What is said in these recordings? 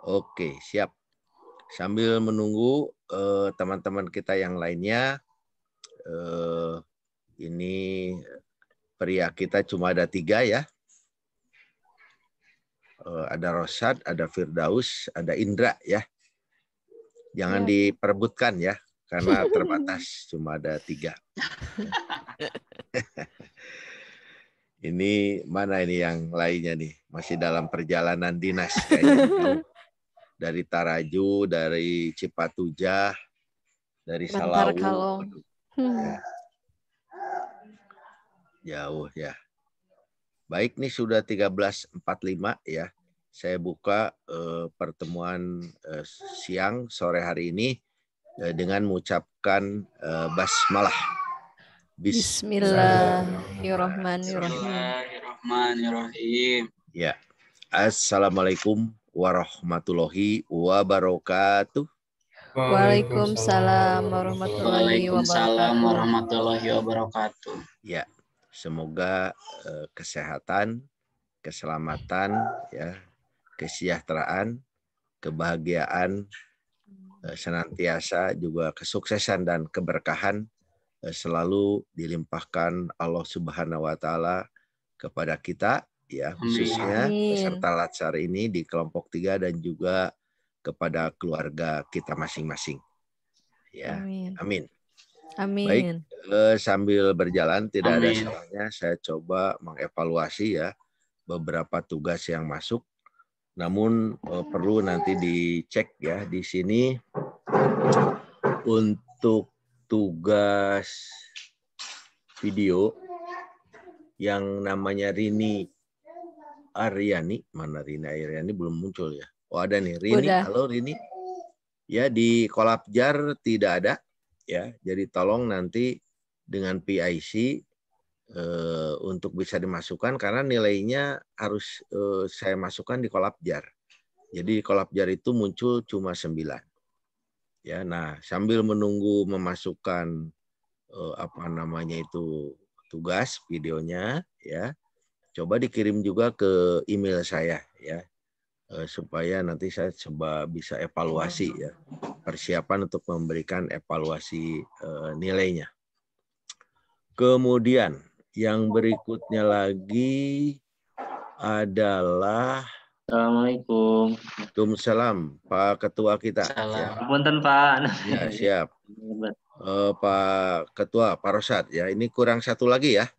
Oke, siap. Sambil menunggu teman-teman kita yang lainnya, ini pria kita cuma ada 3 ya. Ada Rosad, ada Firdaus, ada Indra ya. Jangan diperebutkan ya, karena terbatas, cuma ada 3. Ini mana ini yang lainnya nih? Masih dalam perjalanan dinas kayaknya. Dari Taraju, dari Cipatujah, dari Bantar Salawu. Kalong. Ya. Jauh ya. Baik, nih sudah 13.45 ya. Saya buka pertemuan siang sore hari ini dengan mengucapkan basmalah. Bismillahirrahmanirrahim. Ya. Assalamualaikum warahmatullahi wabarakatuh. Waalaikumsalam warahmatullahi wabarakatuh. Ya, semoga kesehatan, keselamatan, ya, kesejahteraan, kebahagiaan, senantiasa juga kesuksesan dan keberkahan selalu dilimpahkan Allah Subhanahu wa taala kepada kita ya, khususnya peserta latsar ini di kelompok 3 dan juga kepada keluarga kita masing-masing. Ya. Amin. Baik, sambil berjalan tidak ada salahnya saya coba mengevaluasi ya beberapa tugas yang masuk. Namun perlu nanti dicek ya di sini untuk tugas video yang namanya Rini Aryani. Mana Rini Aryani belum muncul ya? Oh ada nih Rini. Udah. Halo Rini. Ya di Kolabjar tidak ada ya. Jadi tolong nanti dengan PIC untuk bisa dimasukkan karena nilainya harus saya masukkan di Kolabjar. Jadi Kolabjar itu muncul cuma 9. Ya, nah sambil menunggu memasukkan apa namanya itu tugas videonya ya. Coba dikirim juga ke email saya ya. Supaya nanti saya coba bisa evaluasi ya. Persiapan untuk memberikan evaluasi nilainya. Kemudian yang berikutnya lagi adalah Assalamualaikum. Waalaikumsalam, Pak Ketua kita. Ya. Punten Pak. Ya siap. Pak Ketua, Pak Rosad ya. Ini kurang satu lagi ya.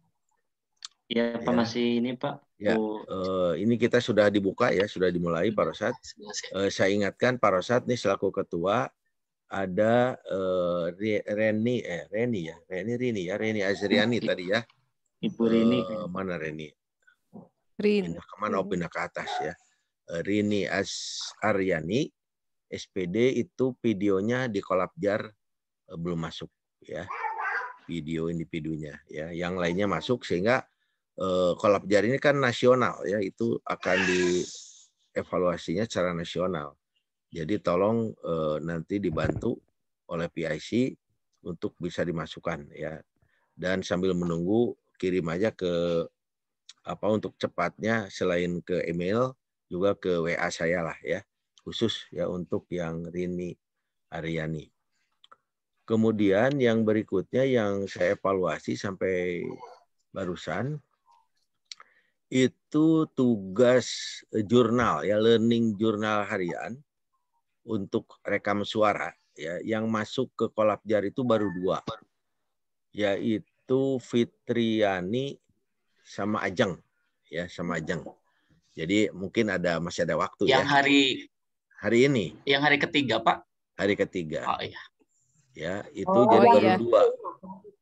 Ya Pak masih ini Pak. Ya, ini kita sudah dibuka ya, sudah dimulai Pak Rosad. Saya ingatkan Pak Rosad nih selaku Ketua ada Reni Azriani tadi ya. Ibu Rini. Mana Reni? Pindah kemana? Pindah ke atas ya. Rini Aryani SPD itu videonya di Kolabjar belum masuk ya. Video individunya ya. Yang lainnya masuk sehingga Kolabjar ini kan nasional ya, itu akan dievaluasinya secara nasional. Jadi tolong nanti dibantu oleh PIC untuk bisa dimasukkan ya. Dan sambil menunggu kirim aja ke untuk cepatnya selain ke email juga ke WA saya lah ya. Khusus ya untuk yang Rini Aryani. Kemudian yang berikutnya yang saya evaluasi sampai barusan itu tugas jurnal ya, learning jurnal harian untuk rekam suara ya, yang masuk ke Kolabjar itu baru 2, yaitu Fitriani sama Ajeng ya, sama Ajeng. Jadi mungkin masih ada waktu yang ya. Hari ini. Yang hari ketiga Pak. Hari ketiga. Oh iya. Ya itu jadi baru 2.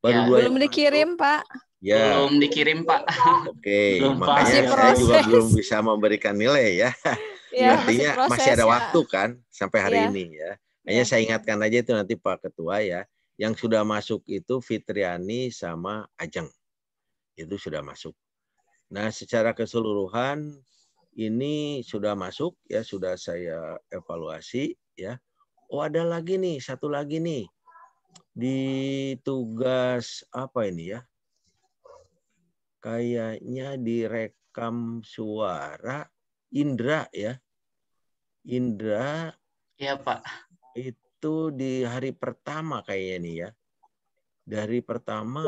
Baru 2 belum dikirim Pak. Ya. Belum dikirim Pak. Oke, makanya saya juga belum bisa memberikan nilai ya. Artinya masih ada waktu kan sampai hari ini ya. Hanya saya ingatkan aja itu nanti Pak Ketua ya. Yang sudah masuk itu Fitriani sama Ajeng. Itu sudah masuk. Nah, secara keseluruhan ini sudah masuk ya, sudah saya evaluasi ya. Oh, ada lagi nih, satu lagi nih. Di tugas apa ini ya? Kayaknya direkam suara Indra ya. Indra. Iya, Pak. Itu di hari pertama kayaknya nih ya. Dari pertama.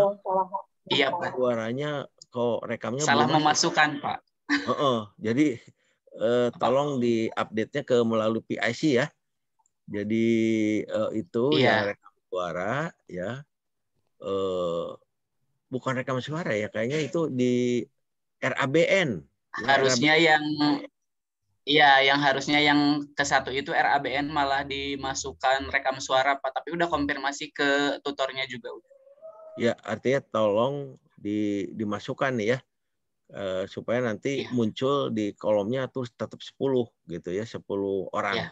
Iya, Pak. Suaranya kok rekamnya salah belum masuk. memasukkan, Pak. Jadi tolong di update-nya ke melalui PIC ya. Jadi itu yang rekam suara ya. Bukan rekam suara ya, kayaknya itu di RABN. Ya, harusnya RABN. yang harusnya yang ke satu itu RABN malah dimasukkan rekam suara, Pak. Tapi udah konfirmasi ke tutornya juga. Ya, artinya tolong dimasukkan ya. Supaya nanti muncul di kolomnya tuh tetap 10 gitu ya, 10 orang.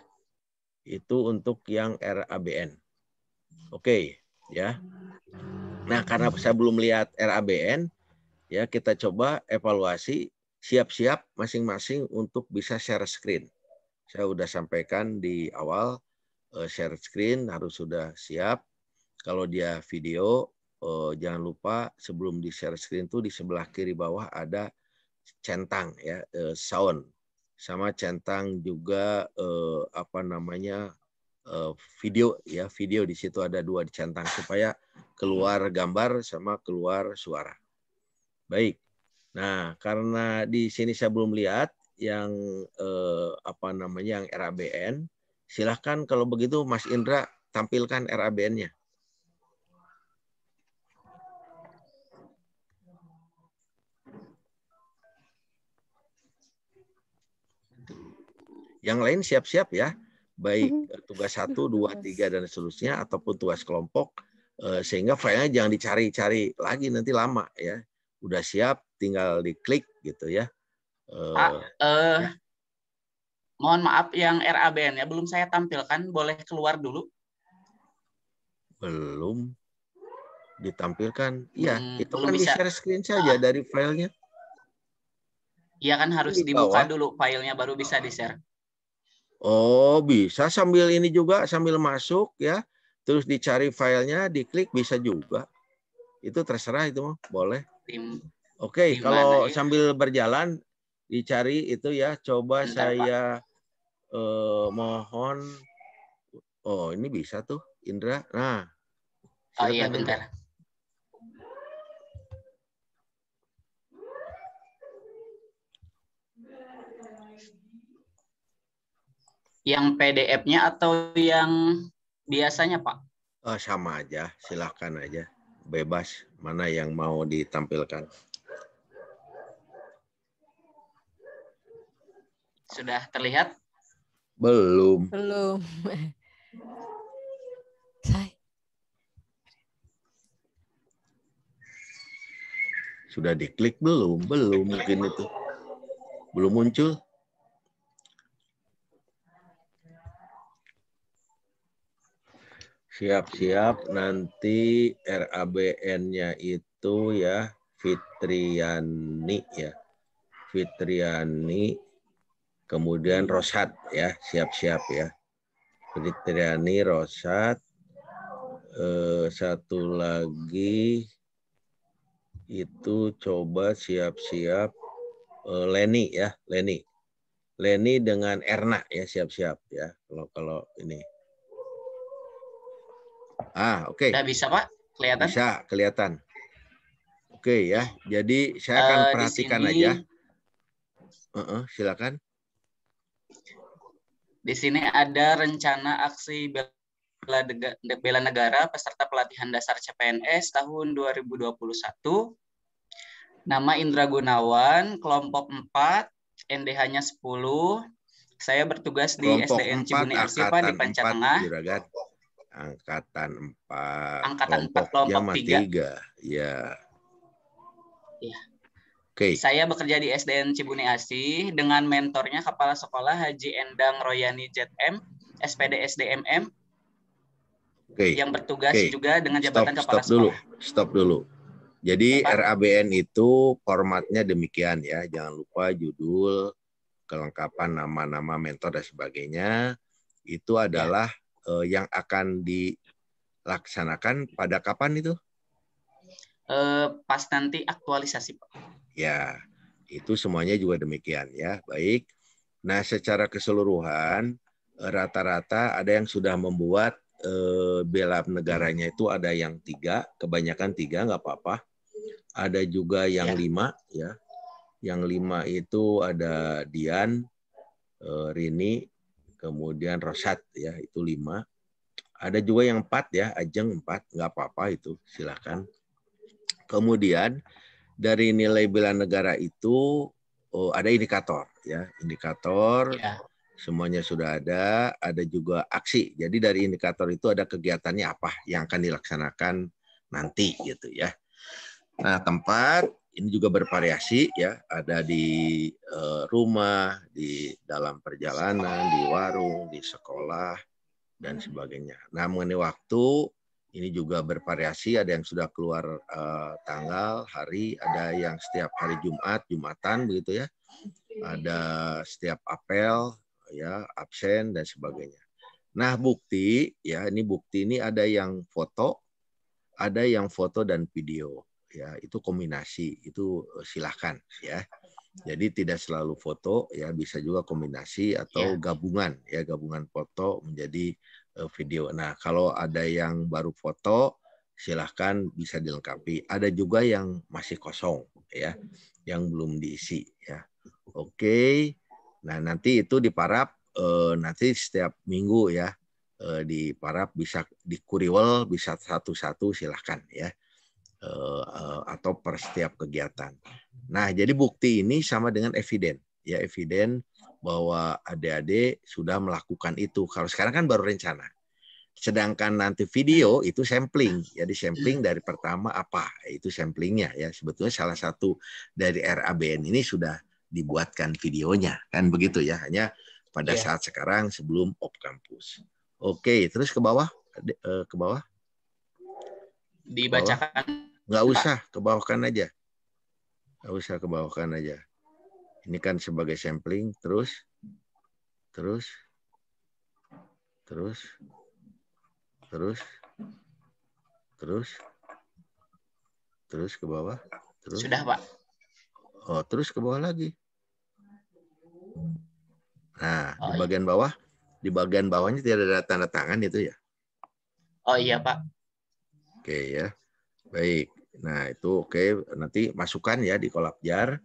Itu untuk yang RABN. Oke, ya. Nah, karena saya belum lihat RABN, ya kita coba evaluasi, siap-siap masing-masing untuk bisa share screen. Saya sudah sampaikan di awal, share screen harus sudah siap. Kalau dia video, jangan lupa sebelum di share screen tuh di sebelah kiri bawah ada centang ya, sound. Sama centang juga video ya, video di situ ada 2 dicentang supaya keluar gambar sama keluar suara. Baik. Nah, karena di sini saya belum lihat yang yang RABN, silahkan kalau begitu Mas Indra tampilkan RABN-nya. Yang lain siap-siap ya, baik tugas 1, 2, 3 dan seterusnya ataupun tugas kelompok, sehingga filenya jangan dicari-cari lagi nanti lama ya. Udah siap, tinggal diklik gitu ya. Pak, mohon maaf yang RABN-nya belum saya tampilkan, boleh keluar dulu? Belum ditampilkan. Iya, itu kan bisa. di-share screen saja dari filenya. Iya kan harus dibuka dulu filenya baru bisa di-share. Oh, bisa sambil ini juga, sambil masuk ya. Terus dicari filenya, diklik bisa juga. Itu terserah itu mah, boleh. Oke, kalau sambil berjalan dicari itu ya, coba bentar, saya mohon. Oh, ini bisa tuh, Indra. Nah, silakan, iya bentar. Indra. Yang PDF-nya atau yang biasanya, Pak? Sama aja, silahkan aja. Bebas, mana yang mau ditampilkan. Sudah terlihat? Belum. Belum. Sudah diklik belum? Belum mungkin itu. Belum muncul. Siap-siap nanti RABN-nya itu ya Fitriani ya. Fitriani kemudian Rosat ya, siap-siap ya. Fitriani, Rosat, satu lagi itu coba siap-siap Leni ya, Leni. Leni dengan Erna ya, siap-siap ya. Kalau ini. Oke. Udah bisa, Pak? Kelihatan? Bisa, kelihatan. Oke ya. Jadi saya akan perhatikan aja. Silakan. Di sini ada rencana aksi bela negara peserta pelatihan dasar CPNS tahun 2021. Nama Indra Gunawan, kelompok 4, NDH-nya 10. Saya bertugas di kelompok SDN Cibuni Asih, Pak, di Panca Tengah. Juragan. Angkatan 4. Angkatan 4, kelompok 3. Ya. Okay. Saya bekerja di SDN Cibuni Asih dengan mentornya Kepala Sekolah Haji Endang Royani ZM, SPD SDMM, yang bertugas juga dengan jabatan Kepala Sekolah. Stop dulu. Jadi RABN itu formatnya demikian ya. Jangan lupa judul, kelengkapan nama-nama mentor dan sebagainya. Itu adalah yang akan dilaksanakan pada kapan itu? Pas nanti aktualisasi, Pak. Ya, itu semuanya juga demikian ya. Baik. Nah, secara keseluruhan rata-rata ada yang sudah membuat bela negaranya itu ada yang 3, kebanyakan 3 nggak apa-apa. Ada juga yang 5 ya. Yang 5 itu ada Dian, Rini, kemudian Rosat ya, itu 5. Ada juga yang 4 ya, Ajeng 4, nggak apa-apa itu, silakan. Kemudian dari nilai bela negara itu ada indikator ya, indikator. Ya. Semuanya sudah ada juga aksi. Jadi dari indikator itu ada kegiatannya apa yang akan dilaksanakan nanti gitu ya. Nah, tempat ini juga bervariasi ya, ada di rumah, di dalam perjalanan, di warung, di sekolah dan sebagainya. Nah, mengenai waktu ini juga bervariasi, ada yang sudah keluar tanggal, hari, ada yang setiap hari Jumat, Jumatan begitu ya. Ada setiap apel ya, absen dan sebagainya. Nah, bukti ya, ini bukti ini ada yang foto, ada yang foto dan video ya, itu kombinasi, itu silahkan ya. Jadi tidak selalu foto ya, bisa juga kombinasi atau gabungan ya, gabungan foto menjadi video. Nah, kalau ada yang baru foto silahkan bisa dilengkapi. Ada juga yang masih kosong ya, yang belum diisi ya. Oke. Nah, nanti itu diparap nanti setiap minggu ya. Diparap bisa di kuriwel, bisa satu-satu silahkan ya. Atau per setiap kegiatan. Nah, jadi bukti ini sama dengan eviden. Ya, eviden bahwa adik-adik sudah melakukan itu. Kalau sekarang kan baru rencana. Sedangkan nanti video itu sampling. Jadi sampling dari pertama apa? Itu samplingnya ya. Sebetulnya salah satu dari RABN ini sudah dibuatkan videonya, kan begitu ya, hanya pada saat sekarang sebelum off kampus. Oke, terus ke bawah, ke bawah. Dibacakan. Nggak usah, ke bawahkan aja. Nggak usah ke bawahkan aja. Ini kan sebagai sampling, terus ke bawah. Terus. Sudah, Pak. Oh, terus ke bawah lagi. Nah, di bagian bawah, di bagian bawahnya tidak ada tanda tangan itu ya? Oh iya, Pak. Oke ya, baik. Nah itu oke, nanti masukkan ya di Kolabjar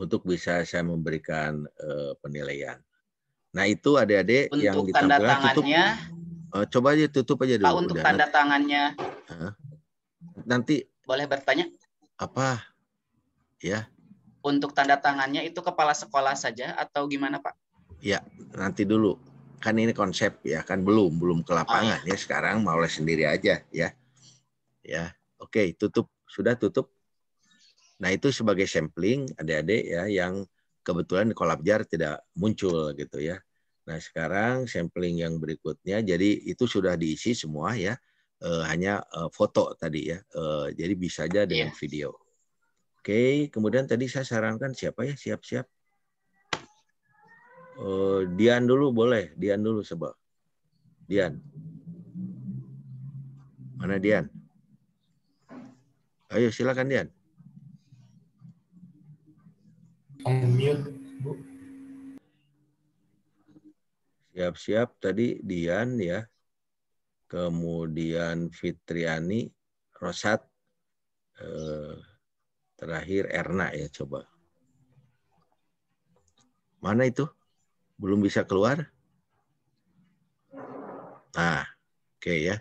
untuk bisa saya memberikan penilaian. Nah itu adik-adik yang ditampilkan tutup. Coba aja tutup aja dulu. Pak, untuk udah, tanda tangannya. Nanti. Boleh bertanya? Apa? Ya. Untuk tanda tangannya itu kepala sekolah saja atau gimana, Pak? Ya, nanti dulu. Kan ini konsep ya, kan belum ke lapangan ya. Sekarang mau oleh sendiri aja ya. Ya, oke, tutup. Sudah tutup. Nah, itu sebagai sampling adik-adik ya yang kebetulan di Kolabjar tidak muncul gitu ya. Nah, sekarang sampling yang berikutnya, jadi itu sudah diisi semua ya. Hanya foto tadi ya. Jadi bisa aja dengan video. Oke, kemudian tadi saya sarankan siapa ya? Siap-siap. Dian dulu boleh. Dian dulu coba. Dian. Mana Dian? Ayo silakan Dian. Unmute, Bu. Siap-siap tadi Dian ya. Kemudian Fitriani, Rosat, terakhir Erna ya coba. Mana itu? Belum bisa keluar? Nah, oke ya.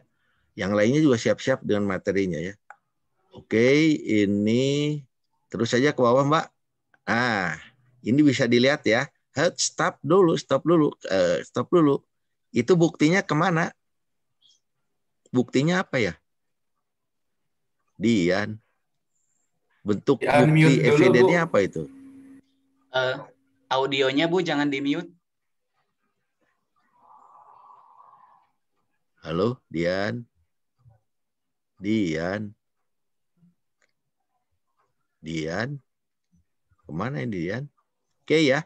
Yang lainnya juga siap-siap dengan materinya ya. Oke, ini terus saja ke bawah Mbak. Nah, ini bisa dilihat ya. Stop dulu. Itu buktinya kemana? Buktinya apa ya? Dian. Bentuk ya, bukti evidennya apa itu? Audionya Bu, jangan di-mute. Halo, Dian. Dian. Kemana ini Dian? Oke ya.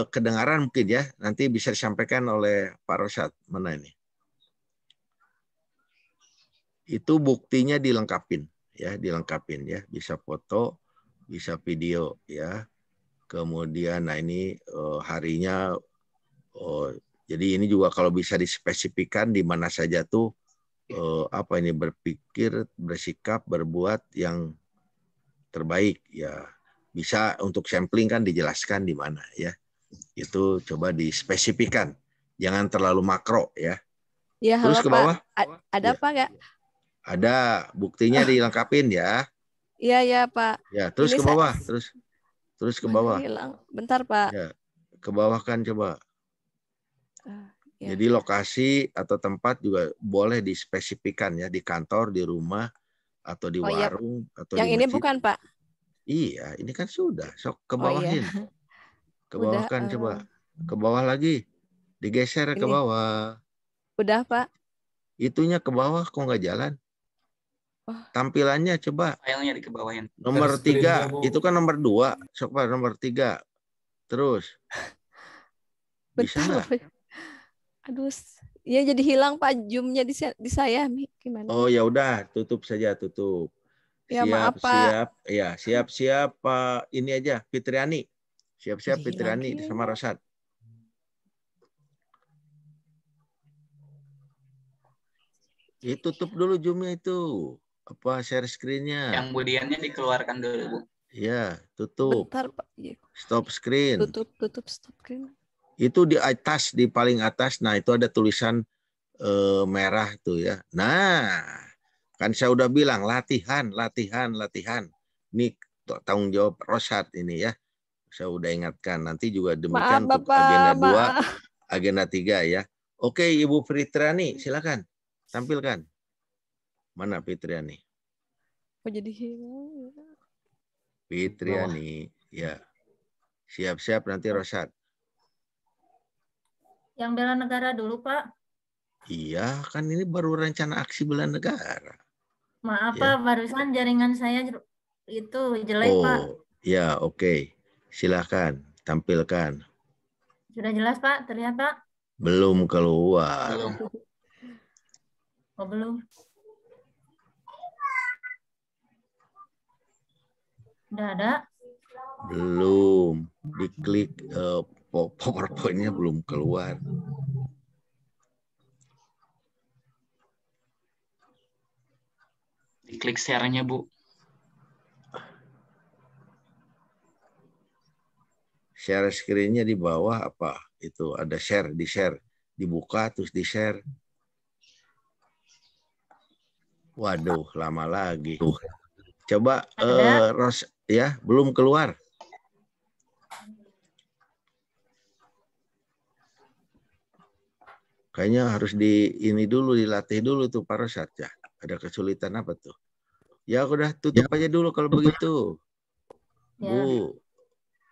Kedengaran mungkin ya. Nanti bisa disampaikan oleh Pak Rosat. Mana ini? Itu buktinya dilengkapin ya, bisa foto, bisa video ya. Kemudian, nah ini harinya. Jadi ini juga kalau bisa dispesifikan di mana saja tuh apa ini berpikir, bersikap, berbuat yang terbaik ya. Bisa untuk sampling kan dijelaskan di mana ya. Itu coba dispesifikan. Jangan terlalu makro ya. Ya, Terus halo ke bawah. Pak. Ada ya. Pak nggak? Ada, buktinya dilengkapin ya. Iya ya Pak. Ya, terus Ini ke bawah, terus ke bawah. Hilang. Bentar Pak. Ya, ke bawah kan coba. Ya. Jadi lokasi atau tempat juga boleh dispesifikan ya, di kantor, di rumah, atau di warung, atau yang di masjid. Yang ini bukan Pak? Iya, ini kan sudah. Sok ke bawahin. Iya. Ke bawah kan coba. Ke bawah lagi. Digeser ke bawah. Udah Pak. Itunya ke bawah kok nggak jalan. Tampilannya coba. Filenya di kebawahin. Nomor 3, itu kan nomor 2. Sok Pak, nomor 3. Terus. Bisa nggak? Aduh, ya jadi hilang Pak zoom-nya di saya. Gimana? Oh ya udah, tutup saja, tutup. Ya, maaf, Pak. Siap. Ya, siap-siap Pak. Ini aja, Fitriani. Siap-siap Fitriani sama Rosad. Tutup dulu zoom-nya itu. Apa share screen-nya? Yang kemudiannya dikeluarkan dulu, Bu. Ya, tutup. Bentar, Pak. Stop screen. Tutup stop screen. Itu di atas, di paling atas. Nah, itu ada tulisan merah tuh ya. Nah, kan saya udah bilang latihan. Ini tanggung jawab Rosad ini ya. Saya udah ingatkan. Nanti juga demikian untuk agenda 2, agenda 3 ya. Oke, Ibu Fitriani, silakan tampilkan. Mana Fitriani? Oh, jadi hilang. Fitriani, ya. Siap-siap nanti Rosad. Yang bela negara dulu, Pak. Iya, kan ini baru rencana aksi bela negara. Maaf, ya. Pak, barusan jaringan saya itu jelek, Pak. Ya, oke. Silakan, tampilkan. Sudah jelas, Pak? Terlihat, Pak? Belum keluar. Oh, belum. Udah ada? Belum. Diklik PowerPoint-nya belum keluar. Diklik share-nya, Bu. Share screen-nya di bawah apa? Itu ada share, di-share. Dibuka terus di-share. Waduh, lama lagi. Coba Ros ya, belum keluar. Kayaknya harus dilatih dulu tuh Pak Rosad ya. Ada kesulitan apa tuh? Ya udah tutup aja dulu kalau begitu. Ya. Bu,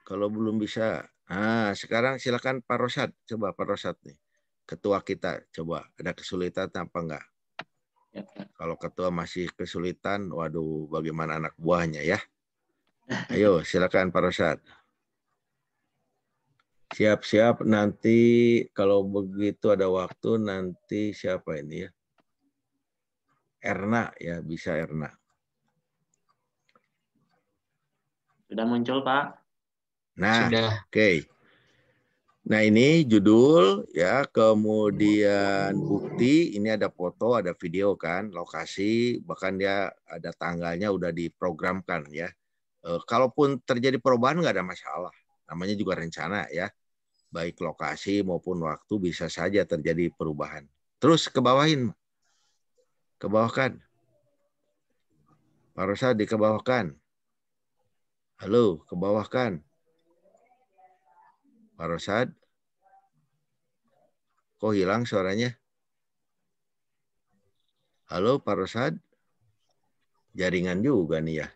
kalau belum bisa. Nah, sekarang silakan Pak Rosad. Coba Pak Rosad nih. Ketua kita, coba ada kesulitan apa enggak? Ya. Kalau ketua masih kesulitan, waduh bagaimana anak buahnya ya. Ayo silakan Pak Rosad. Siap-siap nanti kalau begitu ada waktu nanti siapa ini ya? Erna ya, bisa Erna. Sudah muncul Pak. Nah, oke. Nah ini judul ya, kemudian bukti, ini ada foto, ada video kan, lokasi, bahkan dia ada tanggalnya udah diprogramkan ya. Kalaupun terjadi perubahan nggak ada masalah, namanya juga rencana ya. Baik lokasi maupun waktu bisa saja terjadi perubahan. Terus ke bawahin. Ke bawahkan. Pak Rosad dikebawahkan. Halo, ke bawahkan. Pak Rosad. Kok hilang suaranya? Halo Pak Rosad. Jaringan juga nih ya.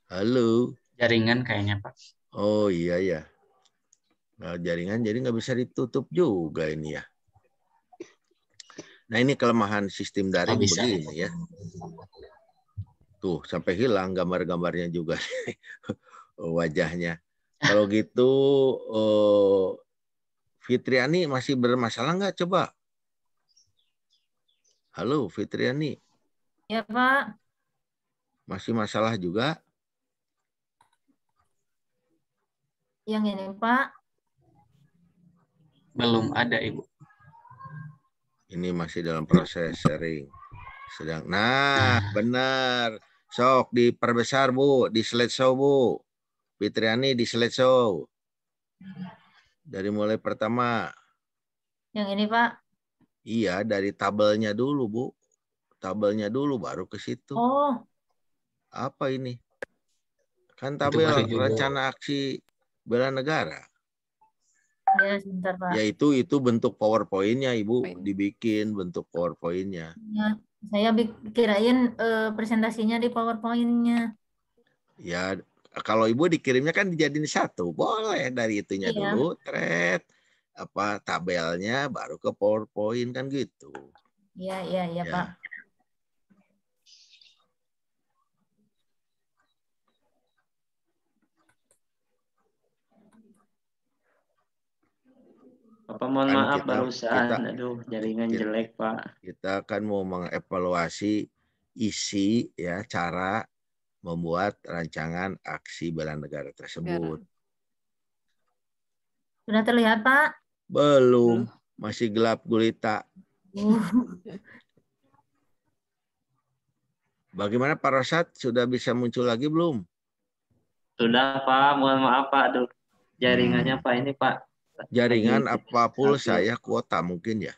Halo. Jaringan kayaknya Pak. Oh iya ya. Nah, jaringan jadi nggak bisa ditutup juga ini ya. Nah ini kelemahan sistem daring begini ya. Tuh sampai hilang gambar-gambarnya juga wajahnya. Kalau gitu Fitriani masih bermasalah nggak? Coba. Halo Fitriani. Ya Pak. Masih masalah juga? Yang ini Pak. Belum ada Ibu. Ini masih dalam proses sharing. Nah, benar. Sok diperbesar Bu, di slideshow Bu. Fitriani di slideshow. Dari mulai pertama. Yang ini Pak. Iya, dari tabelnya dulu Bu. Tabelnya dulu baru ke situ. Oh. Apa ini? Kan tabel rencana aksi bela negara. Ya, sebentar Pak. Ya itu bentuk PowerPoint-nya Ibu, dibikin bentuk PowerPoint-nya. Ya, saya kirain presentasinya di PowerPoint-nya. Ya, kalau Ibu dikirimnya kan dijadiin satu, boleh dari itunya dulu, thread, apa tabelnya, baru ke PowerPoint kan gitu. Iya ya. Pak. Bapak mohon maaf barusan, aduh jaringan jelek Pak. Kita akan mau mengevaluasi isi ya, cara membuat rancangan aksi bela negara tersebut. Sudah terlihat Pak? Belum, masih gelap gulita. Bagaimana Pak Rosad, sudah bisa muncul lagi belum? Sudah Pak, mohon maaf Pak, aduh jaringannya Pak ini Pak. Jaringan apa pulsa ya, kuota mungkin ya?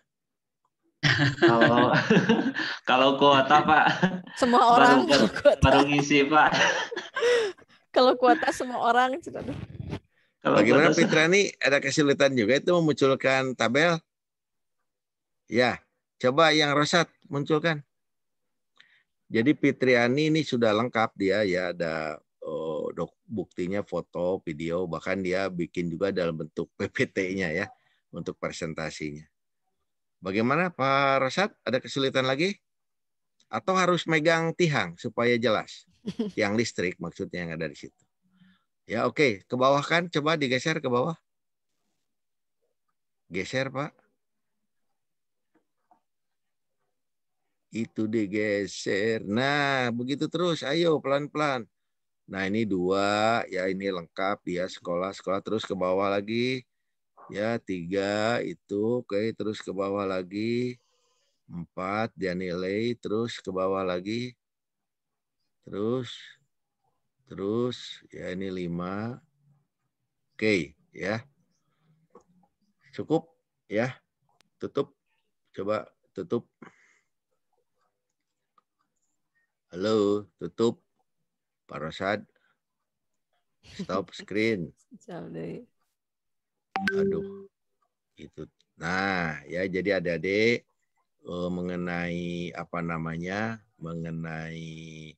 Kalau kuota Pak, semua orang baru ngisi Pak. Kalau kuota semua orang. Bagaimana Fitriani, ada kesulitan juga itu memunculkan tabel? Ya, coba yang Rosad munculkan. Jadi Fitriani ini sudah lengkap dia ya, ada buktinya foto, video, bahkan dia bikin juga dalam bentuk PPT-nya ya untuk presentasinya. Bagaimana Pak Rosad? Ada kesulitan lagi? Atau harus megang tihang supaya jelas? Tiang listrik maksudnya yang ada di situ. Ya oke, ke bawah kan? Coba digeser ke bawah. Geser Pak. Itu digeser. Nah, begitu terus. Ayo pelan-pelan. Nah, ini 2. Ya, ini lengkap. Ya, sekolah terus ke bawah lagi. Ya, 3 itu. Oke, terus ke bawah lagi. 4 dia nilai. Terus ke bawah lagi. Terus. Ya, ini 5. Oke, ya. Cukup, ya. Tutup. Coba tutup. Halo, tutup. Pak Rosad. Stop screen. Aduh. Itu. Nah, ya jadi adik-adik mengenai apa namanya? Mengenai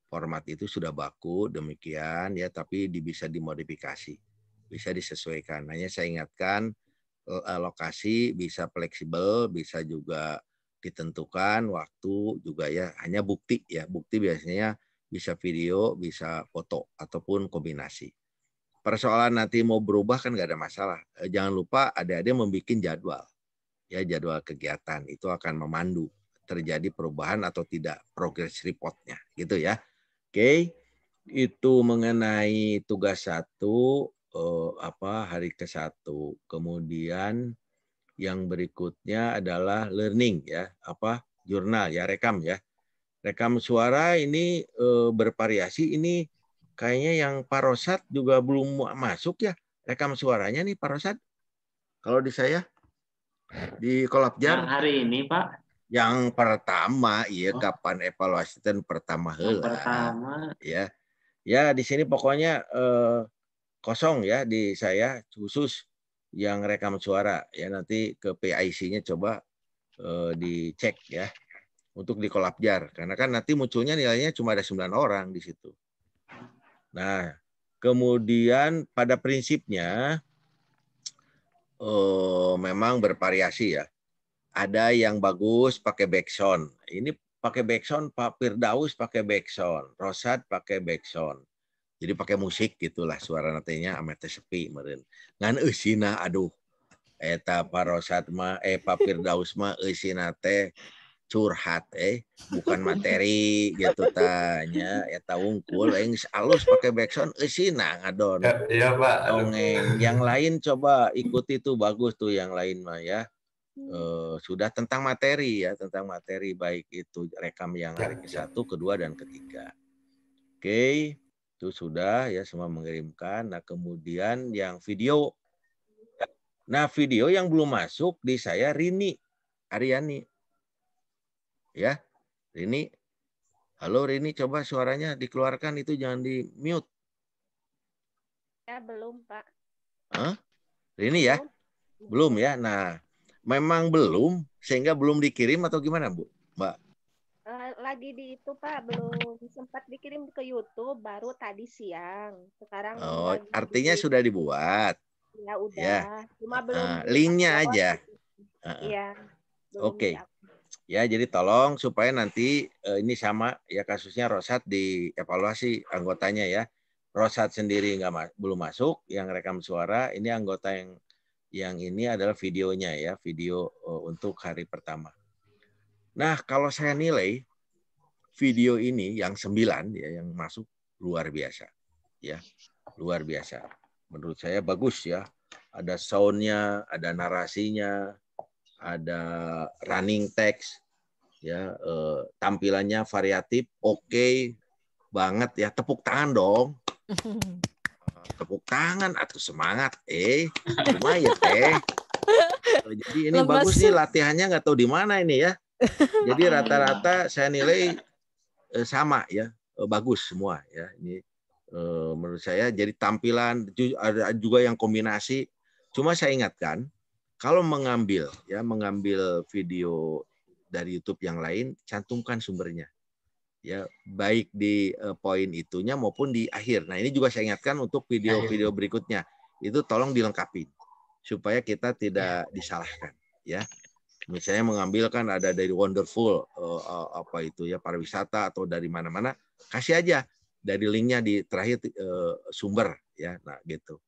format itu sudah baku demikian ya, tapi bisa dimodifikasi. Bisa disesuaikan. Hanya saya ingatkan lokasi bisa fleksibel, bisa juga ditentukan waktu juga ya, hanya bukti ya, bukti biasanya bisa video, bisa foto ataupun kombinasi. Persoalan nanti mau berubah kan nggak ada masalah. Jangan lupa adik-adik membuat jadwal ya, jadwal kegiatan itu akan memandu terjadi perubahan atau tidak, progress reportnya gitu ya. Oke, itu mengenai tugas 1 hari ke-1. Kemudian yang berikutnya adalah learning ya, jurnal ya, rekam ya. Rekam suara ini bervariasi, ini kayaknya yang Pak Rosad juga belum masuk ya, rekam suaranya nih Pak Rosad. Kalau di saya di Kolapjar. Yang hari ini Pak. Yang pertama, iya kapan evaluasi dan pertama heula. Pertama. Ya. Ya di sini pokoknya kosong ya di saya khusus yang rekam suara ya, nanti ke PIC-nya coba dicek ya untuk di Kolapjar, karena kan nanti munculnya nilainya cuma ada 9 orang di situ. Nah, kemudian pada prinsipnya memang bervariasi ya. Ada yang bagus pakai backsound. Ini pakai backsound, Pak Firdaus pakai backsound, Rosad pakai backsound. Jadi pakai musik gitulah, suara nantinya ame teh sepi meureun. Ngan eusina aduh eta Pak Rosad mah Pak Firdaus mah eusina teh curhat bukan materi gitu tanya eta wungkul aing alus pakai backsound sina ngadon. Iya, Pak. Dongeng. Yang lain coba ikuti tuh bagus tuh yang lain mah ya. Sudah tentang materi ya, tentang materi baik itu rekam yang hari ke-1, kedua dan ketiga. Oke, itu sudah ya semua mengirimkan. Nah, kemudian yang video. Nah, video yang belum masuk di saya Rini Aryani. Ya, Rini. Halo Rini, coba suaranya dikeluarkan itu jangan di mute. Ya, belum, Pak. Hah? Rini ya? Belum ya? Nah, memang belum sehingga belum dikirim atau gimana, Bu? Mbak? Lagi di itu, Pak, belum sempat dikirim ke YouTube baru tadi siang. Sekarang artinya sudah dibuat. Ya udah. Ya. Cuma belum linknya aja. Iya. Oke. Ya, jadi tolong supaya nanti ini sama ya kasusnya Rosat dievaluasi anggotanya ya. Rosat sendiri belum masuk, yang rekam suara ini anggota yang ini adalah videonya ya, video untuk hari pertama. Nah, kalau saya nilai video ini yang 9 ya yang masuk luar biasa ya, luar biasa. Menurut saya bagus ya. Ada sound-nya, ada narasinya, ada running text ya, tampilannya variatif, oke banget ya. Tepuk tangan dong. Tepuk tangan atau semangat lumayan jadi ini bagus nih latihannya nggak tahu di mana ini ya. Jadi rata-rata saya nilai sama ya, bagus semua ya. Ini menurut saya jadi tampilan ada juga yang kombinasi. Cuma saya ingatkan kalau mengambil video dari YouTube yang lain, cantumkan sumbernya. Ya, baik di poin itunya maupun di akhir. Nah, ini juga saya ingatkan untuk video-video berikutnya. Itu tolong dilengkapi supaya kita tidak disalahkan, ya. Misalnya mengambil kan ada dari Wonderful apa itu ya pariwisata atau dari mana-mana, kasih aja dari linknya di terakhir sumber ya. Nah, gitu.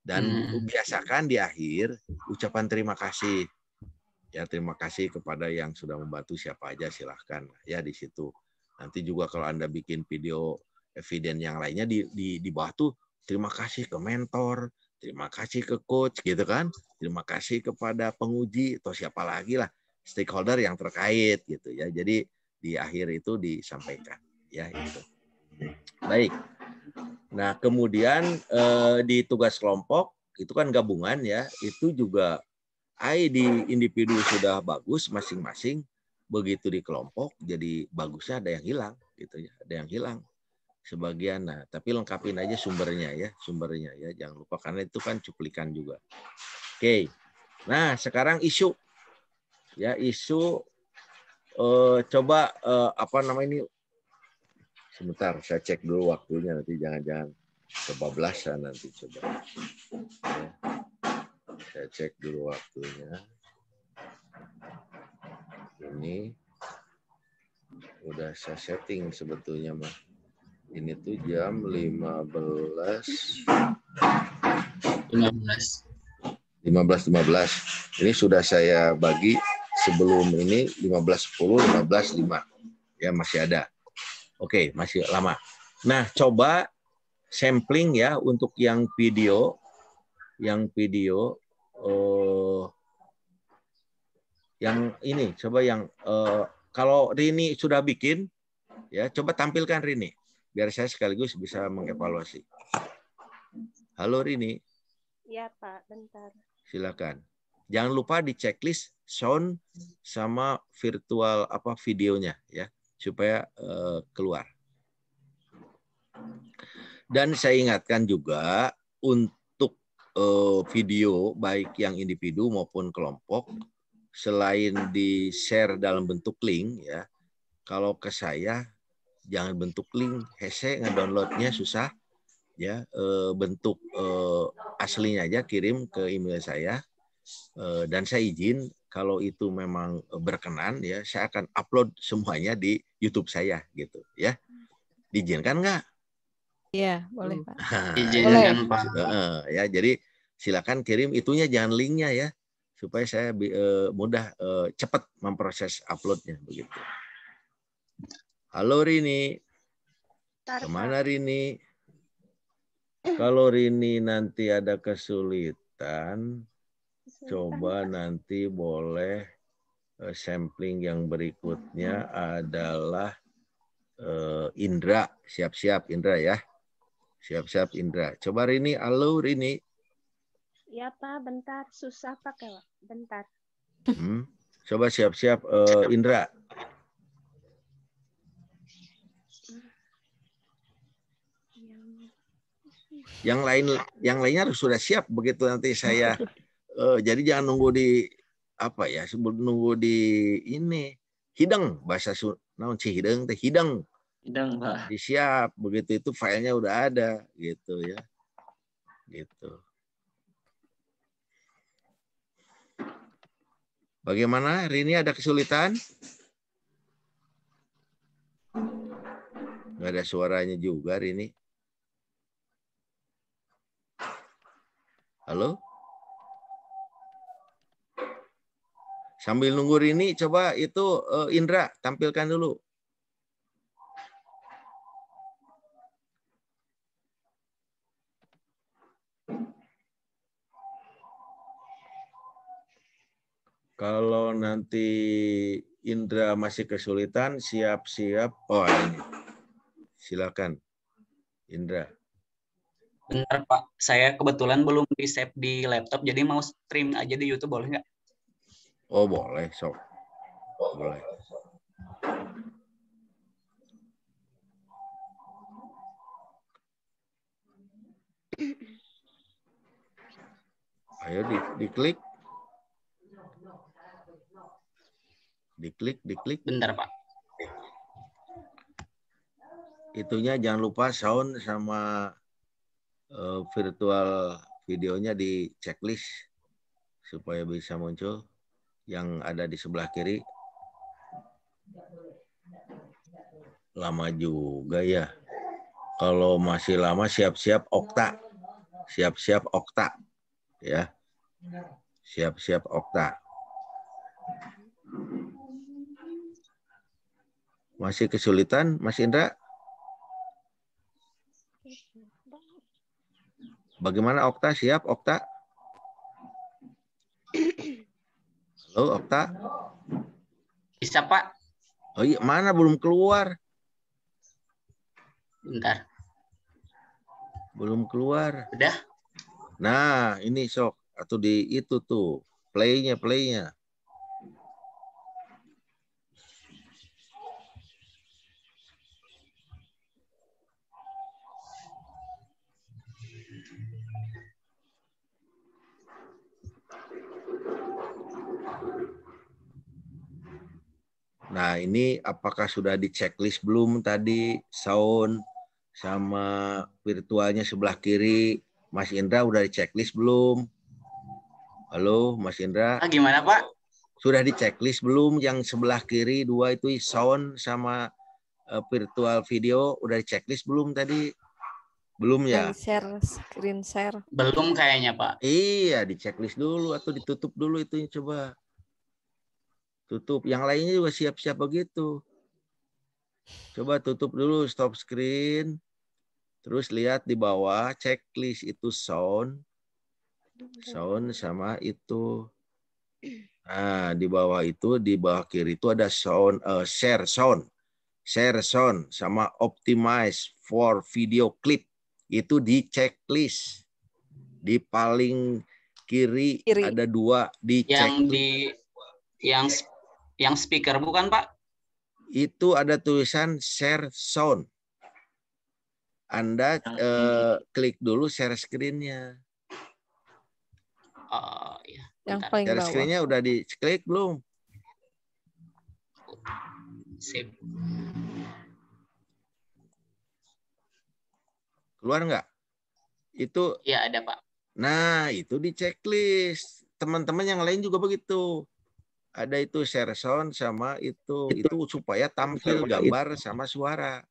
Dan biasakan di akhir ucapan terima kasih. Ya, terima kasih kepada yang sudah membantu siapa aja silahkan ya di situ. Nanti juga kalau Anda bikin video eviden yang lainnya di bawah tuh terima kasih ke mentor, terima kasih ke coach gitu kan. Terima kasih kepada penguji atau siapa lagi lah stakeholder yang terkait gitu ya. Jadi di akhir itu disampaikan ya itu. Baik. Nah, kemudian di tugas kelompok itu kan gabungan ya, itu juga di individu sudah bagus masing-masing, begitu di kelompok jadi bagusnya ada yang hilang gitu ya, ada yang hilang sebagian. Nah, tapi lengkapin aja sumbernya ya, jangan lupa karena itu kan cuplikan juga. Oke. Nah, sekarang isu ya, coba apa namanya ini. Sebentar, saya cek dulu waktunya nanti jangan-jangan kebablasan nanti coba. Ya. Saya cek dulu waktunya. Ini udah saya setting sebetulnya mah. Ini tuh jam 15.15. Ini sudah saya bagi sebelum ini 15.10, 15.5. Ya masih ada. Oke, masih lama. Nah, coba sampling ya untuk yang video yang ini coba yang kalau Rini sudah bikin ya coba tampilkan Rini biar saya sekaligus bisa mengevaluasi. Halo Rini. Iya Pak, bentar. Silakan. Jangan lupa di checklist sound sama virtual videonya ya supaya keluar. Dan saya ingatkan juga untuk video baik yang individu maupun kelompok selain di-share dalam bentuk link ya. Kalau ke saya jangan bentuk link, hese ngedownloadnya susah ya, bentuk aslinya aja kirim ke email saya dan saya izin kalau itu memang berkenan ya saya akan upload semuanya di YouTube saya gitu ya. Diizinkan nggak? Iya, boleh Pak. Izinkan Pak. Ya, jadi silakan kirim itunya jangan linknya ya. supaya saya mudah cepat memproses uploadnya begitu. Halo Rini, kemana Rini? Kalau Rini nanti ada kesulitan, coba nanti boleh sampling yang berikutnya adalah Indra. Siap-siap Indra ya. Siap-siap Indra. Coba Rini, halo Rini. Ya Pak, bentar. Susah pakai Pak. Bentar. Coba siap-siap Indra. Yang lainnya harus sudah siap begitu nanti saya. Jadi jangan nunggu di apa ya, sebelum nunggu di ini hidang bahasa naon sih hidang teh hidang. Hidang Pak. Disiap begitu itu filenya udah ada gitu ya. Gitu. Bagaimana Rini ada kesulitan? Nggak ada suaranya juga Rini. Halo? Sambil nunggu Rini, coba itu Indra tampilkan dulu. Kalau nanti Indra masih kesulitan, siap-siap. Oh ini, silakan Indra. Benar Pak, saya kebetulan belum di save di laptop, jadi mau stream aja di YouTube boleh nggak? Oh boleh, sok. Boleh. Ayo diklik. Diklik. Bentar Pak. Itunya jangan lupa sound sama virtual videonya di checklist supaya bisa muncul yang ada di sebelah kiri. Lama juga ya. Kalau masih lama siap-siap Okta. Siap-siap Okta. Ya. Siap-siap Okta. Masih kesulitan, Mas Indra? Bagaimana Okta? Siap Okta? Halo Okta? Bisa Pak? Oh iya, mana belum keluar? Bentar. Belum keluar. Udah? Nah, ini sok atau di itu tuh playnya. Nah, ini apakah sudah di checklist belum tadi sound sama virtualnya sebelah kiri? Mas Indra udah di checklist belum? Halo, Mas Indra. Gimana Pak? Sudah di checklist belum yang sebelah kiri dua itu sound sama virtual video udah di checklist belum tadi? Belum ya? Screen share. Belum kayaknya Pak. Iya, di checklist dulu atau ditutup dulu itu coba. Tutup. Yang lainnya juga siap-siap begitu. Coba tutup dulu stop screen. Terus lihat di bawah checklist itu sound sama itu. Nah, di bawah itu di bawah kiri itu ada sound share sound sama optimize for video clip. Itu di checklist. Di paling kiri. Ada dua di checklist. Yang speaker bukan Pak? Itu ada tulisan share sound. Anda klik dulu share screen-nya. Ya. Yang paling share bawah. screen-nya udah diklik belum? Sip. Keluar nggak? Itu. Iya ada Pak. Nah itu di checklist. Teman-teman yang lain juga begitu. Ada itu share sound sama itu supaya tampil gambar sama suara.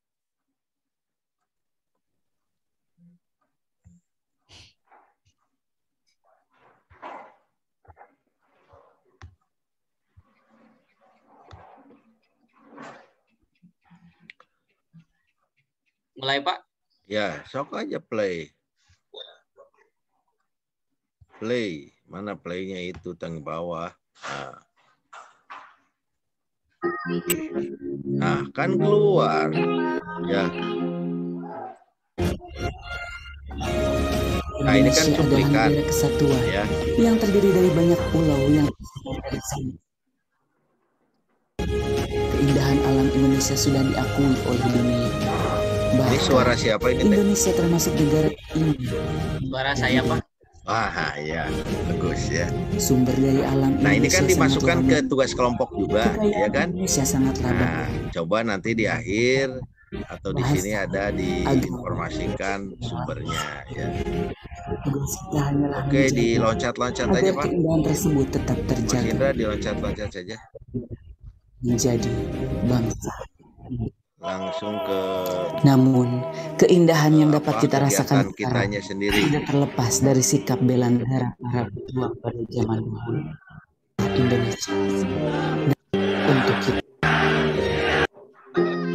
Mulai Pak. Ya, sok aja play. Play. Mana playnya itu teng bawah. Nah, kan keluar. Ya. Nah, ini kan cuplikan. Negara kesatuan ya. Yang terdiri dari banyak pulau yang keindahan alam Indonesia sudah diakui oleh dunia. Bahkan, ini suara siapa ini? Indonesia termasuk negara ini. Suara saya Pak. Wah, ya, bagus ya. Sumber daya alam Nah, ini kan Indonesia dimasukkan ke tugas kelompok juga, ya kan? Indonesia sangat Nah, coba nanti di akhir atau di sini ada diinformasikan sumbernya, ya. Oke, diloncat-loncat aja, Pak. Keindahan tersebut tetap terjaga. Mas Indra, diloncat-loncat saja. Menjadi bangsa. Langsung ke. Namun keindahan yang dapat kita rasakan kitanya sendiri tidak terlepas dari sikap bela negara para pejuang pada zaman dahulu Indonesia. Untuk kita.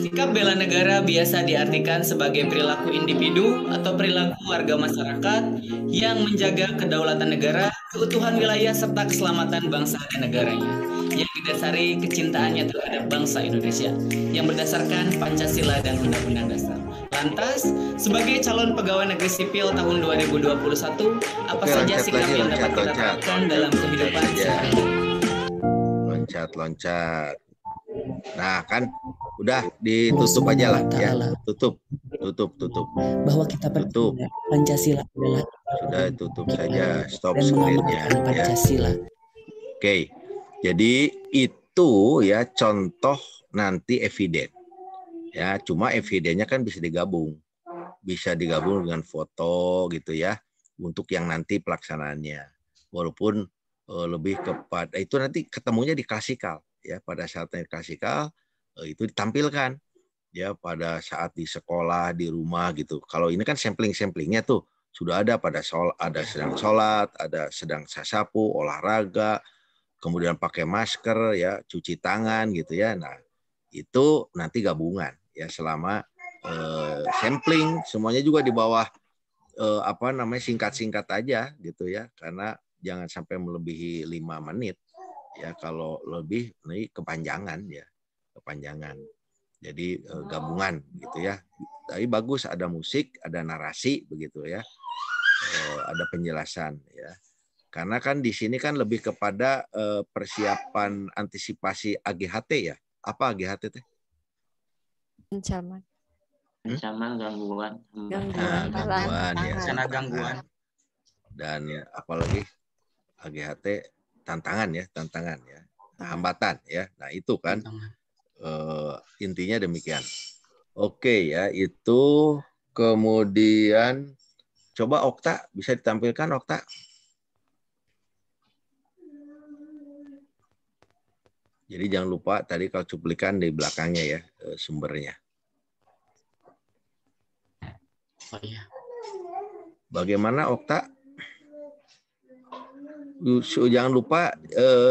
Sikap bela negara biasa diartikan sebagai perilaku individu atau perilaku warga masyarakat yang menjaga kedaulatan negara, keutuhan wilayah, serta keselamatan bangsa dan negaranya, yang didasari kecintaannya terhadap bangsa Indonesia, yang berdasarkan Pancasila dan Undang-Undang Dasar. Lantas, sebagai calon pegawai negeri sipil tahun 2021, apa saja sikap yang dapat kita terapkan dalam kehidupan sehari-hari? Loncat. Nah, kan udah ditutup aja lah ya. Tutup. Bahwa kita tutup. Pancasila adalah sudah tutup saja, stop screen-nya Pancasila. Ya. Oke. Jadi itu ya contoh nanti eviden. Ya, cuma evidennya kan bisa digabung. Bisa digabung dengan foto gitu ya untuk yang nanti pelaksanaannya. Walaupun lebih kepada itu nanti ketemunya di klasikal. Ya, pada saat klasikal itu ditampilkan ya pada saat di sekolah, di rumah gitu. Kalau ini kan sampling-samplingnya tuh sudah ada pada ada sedang sholat, ada sedang sasapu, olahraga, kemudian pakai masker ya, cuci tangan gitu ya. Nah, itu nanti gabungan ya selama sampling semuanya juga di bawah singkat-singkat aja gitu ya, karena jangan sampai melebihi 5 menit. Ya kalau lebih nih kepanjangan. Jadi gabungan gitu ya. Tapi bagus ada musik, ada narasi begitu ya. Ada penjelasan ya. Karena kan di sini kan lebih kepada persiapan antisipasi AGHT ya. Apa AGHT teh? Ancaman. Gangguan ya. Rencana gangguan. Dan apalagi AGHT tantangan ya, hambatan ya. Nah itu kan intinya demikian. Oke ya, itu kemudian coba Okta bisa ditampilkan Okta. Jadi jangan lupa tadi kalau cuplikan di belakangnya ya sumbernya. Oh iya. Bagaimana Okta? Jangan lupa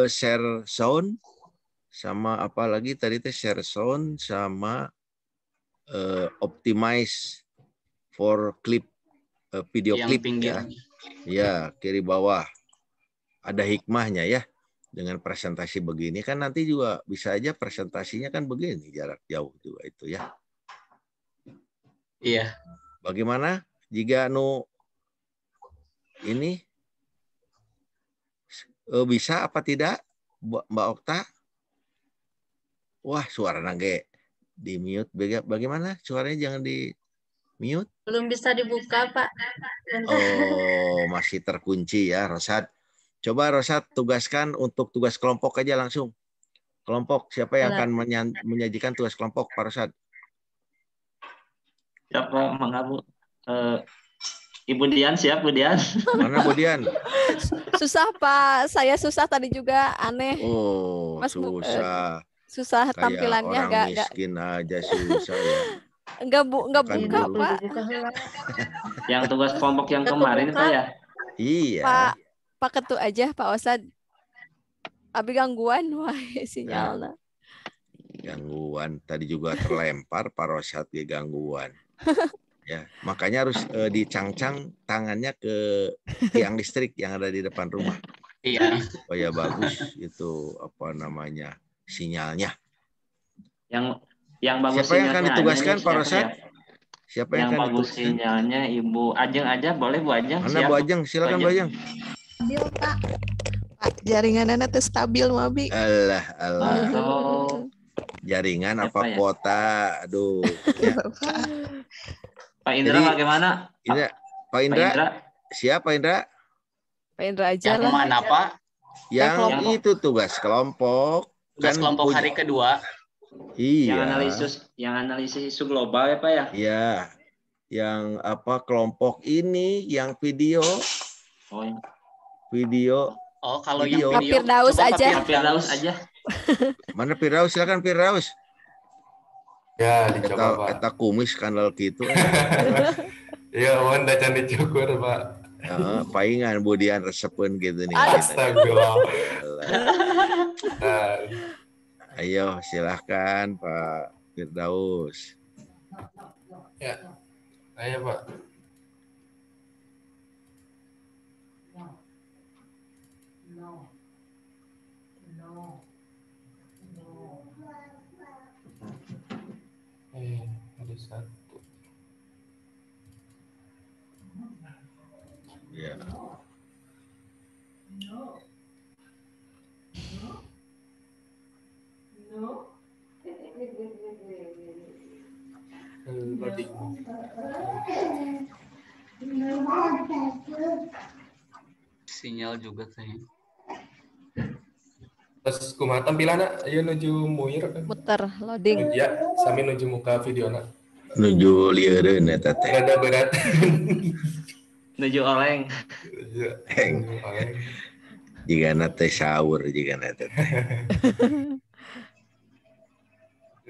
share sound sama apa lagi tadi share sound sama optimize for clip video clip ya. Ya, kiri bawah. Ada hikmahnya ya. Dengan presentasi begini kan nanti juga bisa aja presentasinya kan begini jarak jauh juga itu ya. Iya. Bagaimana jika ini bisa apa tidak Mbak Okta? Wah, suara nage di mute. Bagaimana? Suaranya jangan di mute. Belum bisa dibuka, Pak. Oh, masih terkunci ya, Rosad. Coba Rosad tugaskan untuk tugas kelompok aja langsung. Kelompok, siapa yang akan menyajikan tugas kelompok, Pak Rosad? Siapa mengabu? Ibu Dian siap, Bu Dian? Mana Bu Dian? Susah Pak, saya susah tadi juga aneh. Oh, Mas, susah. Susah kayak tampilannya orang miskin aja susah ya. Enggak buka Pak. Yang tugas kelompok yang kemarin Pak ya? Iya. Pak Ketua aja Pak Osad. Abi gangguan wah sinyalnya. Gangguan tadi juga terlempar Pak Rosad ya gangguan. Ya, makanya harus dicangcang tangannya ke tiang listrik yang ada di depan rumah. Iya. Supaya bagus itu apa namanya sinyalnya. Yang bagus siapa yang akan ditugaskan Pak Rosad? Siapa yang akan bagus ditugaskan? sinyalnya Ibu Ajeng aja, boleh Bu Ajeng? Mana Bu Ajeng? Silakan Bu Ajeng. Stabil Pak. Pak jaringannya teh stabil Mabi. Allah. Atau jaringan apa ya? kuota? Aduh. Ya. Pak Indra. Jadi, bagaimana? Pak Indra. Siapa Indra? Pak Indra aja yang lah. Mana Pak? Yang itu tugas kelompok. Tugas kelompok hari kedua. Iya. Yang analisis isu global ya Pak ya? Iya. Yang apa kelompok ini yang video. Oh, ya. Video. Oh, kalau video. yang video Firdaus aja. Firdaus aja. Mana Firdaus? Silakan Firdaus. Ya, dicoba Pak. Eta kumis skandal gitu. Iya, wan dacan dicukur Pak. Paingan budian resepen gitu nih. Astagfirullah. Ayo silahkan Pak Firdaus. Ya, ayo Pak. Ada satu. Ya. Sinyal juga kayaknya. Terus kumaha tampilanna aya nuju muir kan? Muter loading. Ya, sami nuju muka videona. Nuju lieureun eta teh. Rada berat. Nuju oleng. Oleng. Jigana teh sahur jigana teh.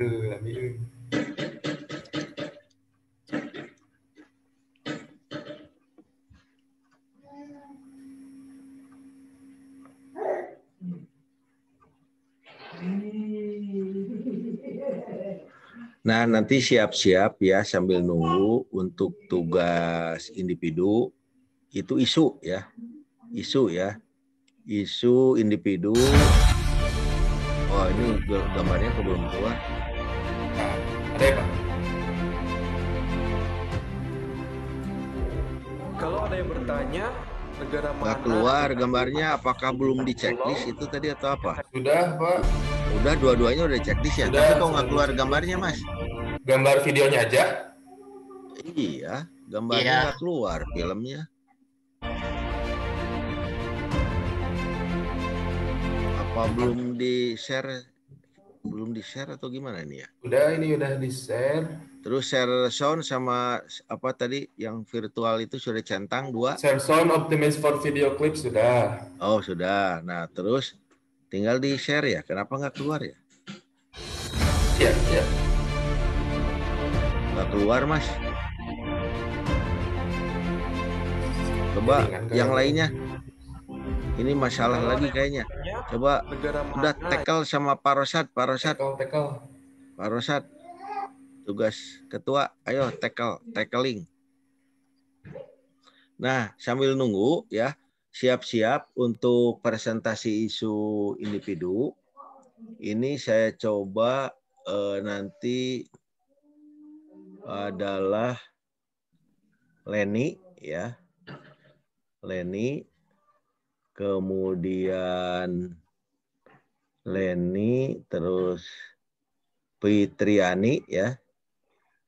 Amin. Nah, nanti siap-siap ya sambil nunggu untuk tugas individu itu isu ya. Isu ya. Isu individu. Oh, ini gambarnya kok belum keluar. Ada ya, Pak? Kalau ada yang bertanya, negara mana? Nggak keluar gambarnya, apakah belum di checklist itu tadi atau apa? Sudah, Pak. Udah, dua-duanya udah checklist ya. Sudah, tapi kok nggak keluar gambarnya, Mas? Gambar videonya aja? Iya, gambarnya nggak keluar, filmnya. Apa belum di-share? Belum di-share atau gimana ini ya? Udah, ini udah di-share. Terus share sound sama apa tadi yang virtual itu sudah centang 2? Share sound optimized for video clip sudah. Oh, sudah. Nah, terus tinggal di-share ya. Kenapa nggak keluar ya? Iya, iya. Nggak keluar, Mas. Coba yang lainnya. Ini masalah lagi kayaknya. Coba udah tackle sama Pak Rosad. Pak Rosad. Tackle. Pak Rosad. Tugas ketua. Ayo tackling. Nah, sambil nunggu ya. Siap-siap untuk presentasi isu individu. Ini saya coba nanti adalah Leni ya. Leni, kemudian Leni, terus Fitriani ya.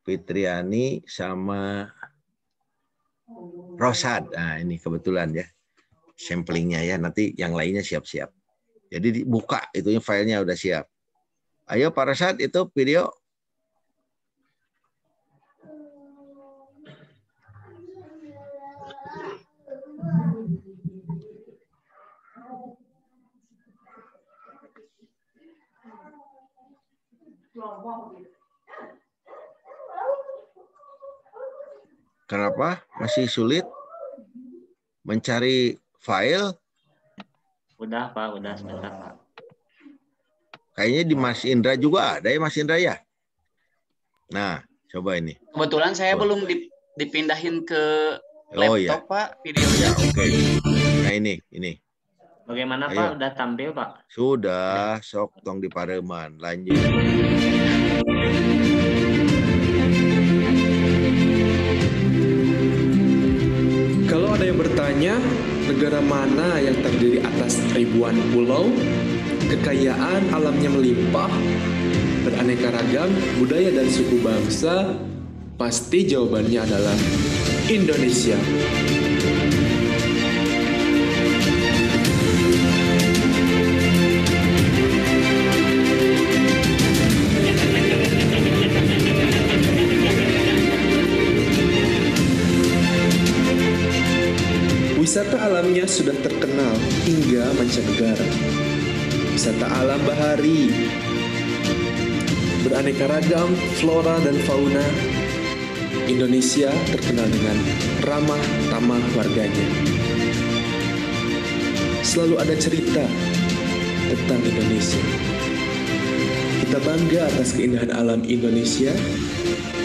Fitriani sama Rosad. Nah, ini kebetulan ya. Samplingnya ya, nanti yang lainnya siap-siap. Jadi dibuka itunya filenya udah siap. Ayo Pak Rosad itu video. Kenapa masih sulit mencari file? Udah Pak, udah sebentar Pak. Kayaknya di Mas Indra juga ada ya Mas Indra ya. Nah, Coba ini. Kebetulan saya belum dipindahin ke laptop, Pak, videonya. Ya, oke. Nah, ini. Bagaimana, Ayo. Pak? Udah tampil, Pak? Sudah, sok tong di Pareman. Lanjut. Kalau ada yang bertanya, negara mana yang terdiri atas ribuan pulau, kekayaan alamnya melimpah, beraneka ragam budaya dan suku bangsa, pasti jawabannya adalah Indonesia. Wisata alamnya sudah terkenal hingga mancanegara. Wisata alam bahari, beraneka ragam flora dan fauna. Indonesia terkenal dengan ramah tamah warganya. Selalu ada cerita tentang Indonesia. Kita bangga atas keindahan alam Indonesia.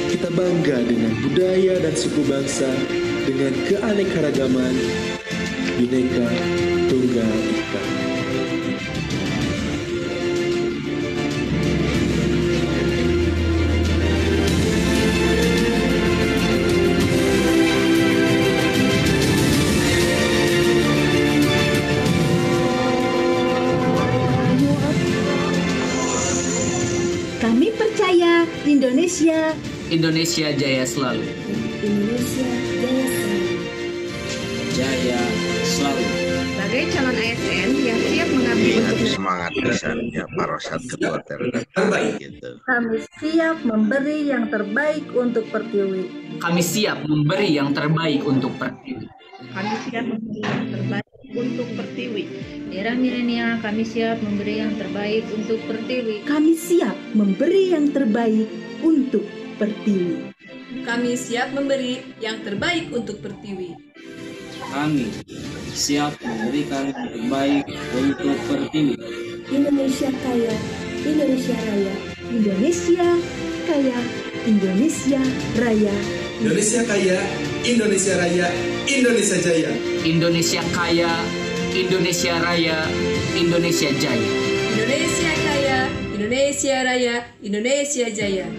Kita bangga dengan budaya dan suku bangsa, dengan keanekaragaman Bhinneka Tunggal Ika. Kami percaya Indonesia. Indonesia jaya selalu. Indonesia jaya selalu. Jaya selalu. Sebagai calon ASN yang siap mengabdi Ini untuk semangat pisannya Parosat Ketua TRT gitu. Kami siap memberi yang terbaik untuk Pertiwi. Kami siap memberi yang terbaik untuk Pertiwi. Kami siap memberi yang terbaik untuk Pertiwi. Era milenial, kami siap memberi yang terbaik untuk Pertiwi. Kami siap memberi yang terbaik untuk Pertiwi. Kami siap memberi yang terbaik untuk Pertiwi. Kami siap memberikan yang terbaik untuk Pertiwi. Indonesia kaya, Indonesia raya. Indonesia kaya, Indonesia raya. Indonesia kaya, Indonesia raya, Indonesia jaya. Indonesia kaya, Indonesia raya, Indonesia jaya. Indonesia kaya, Indonesia raya, Indonesia jaya.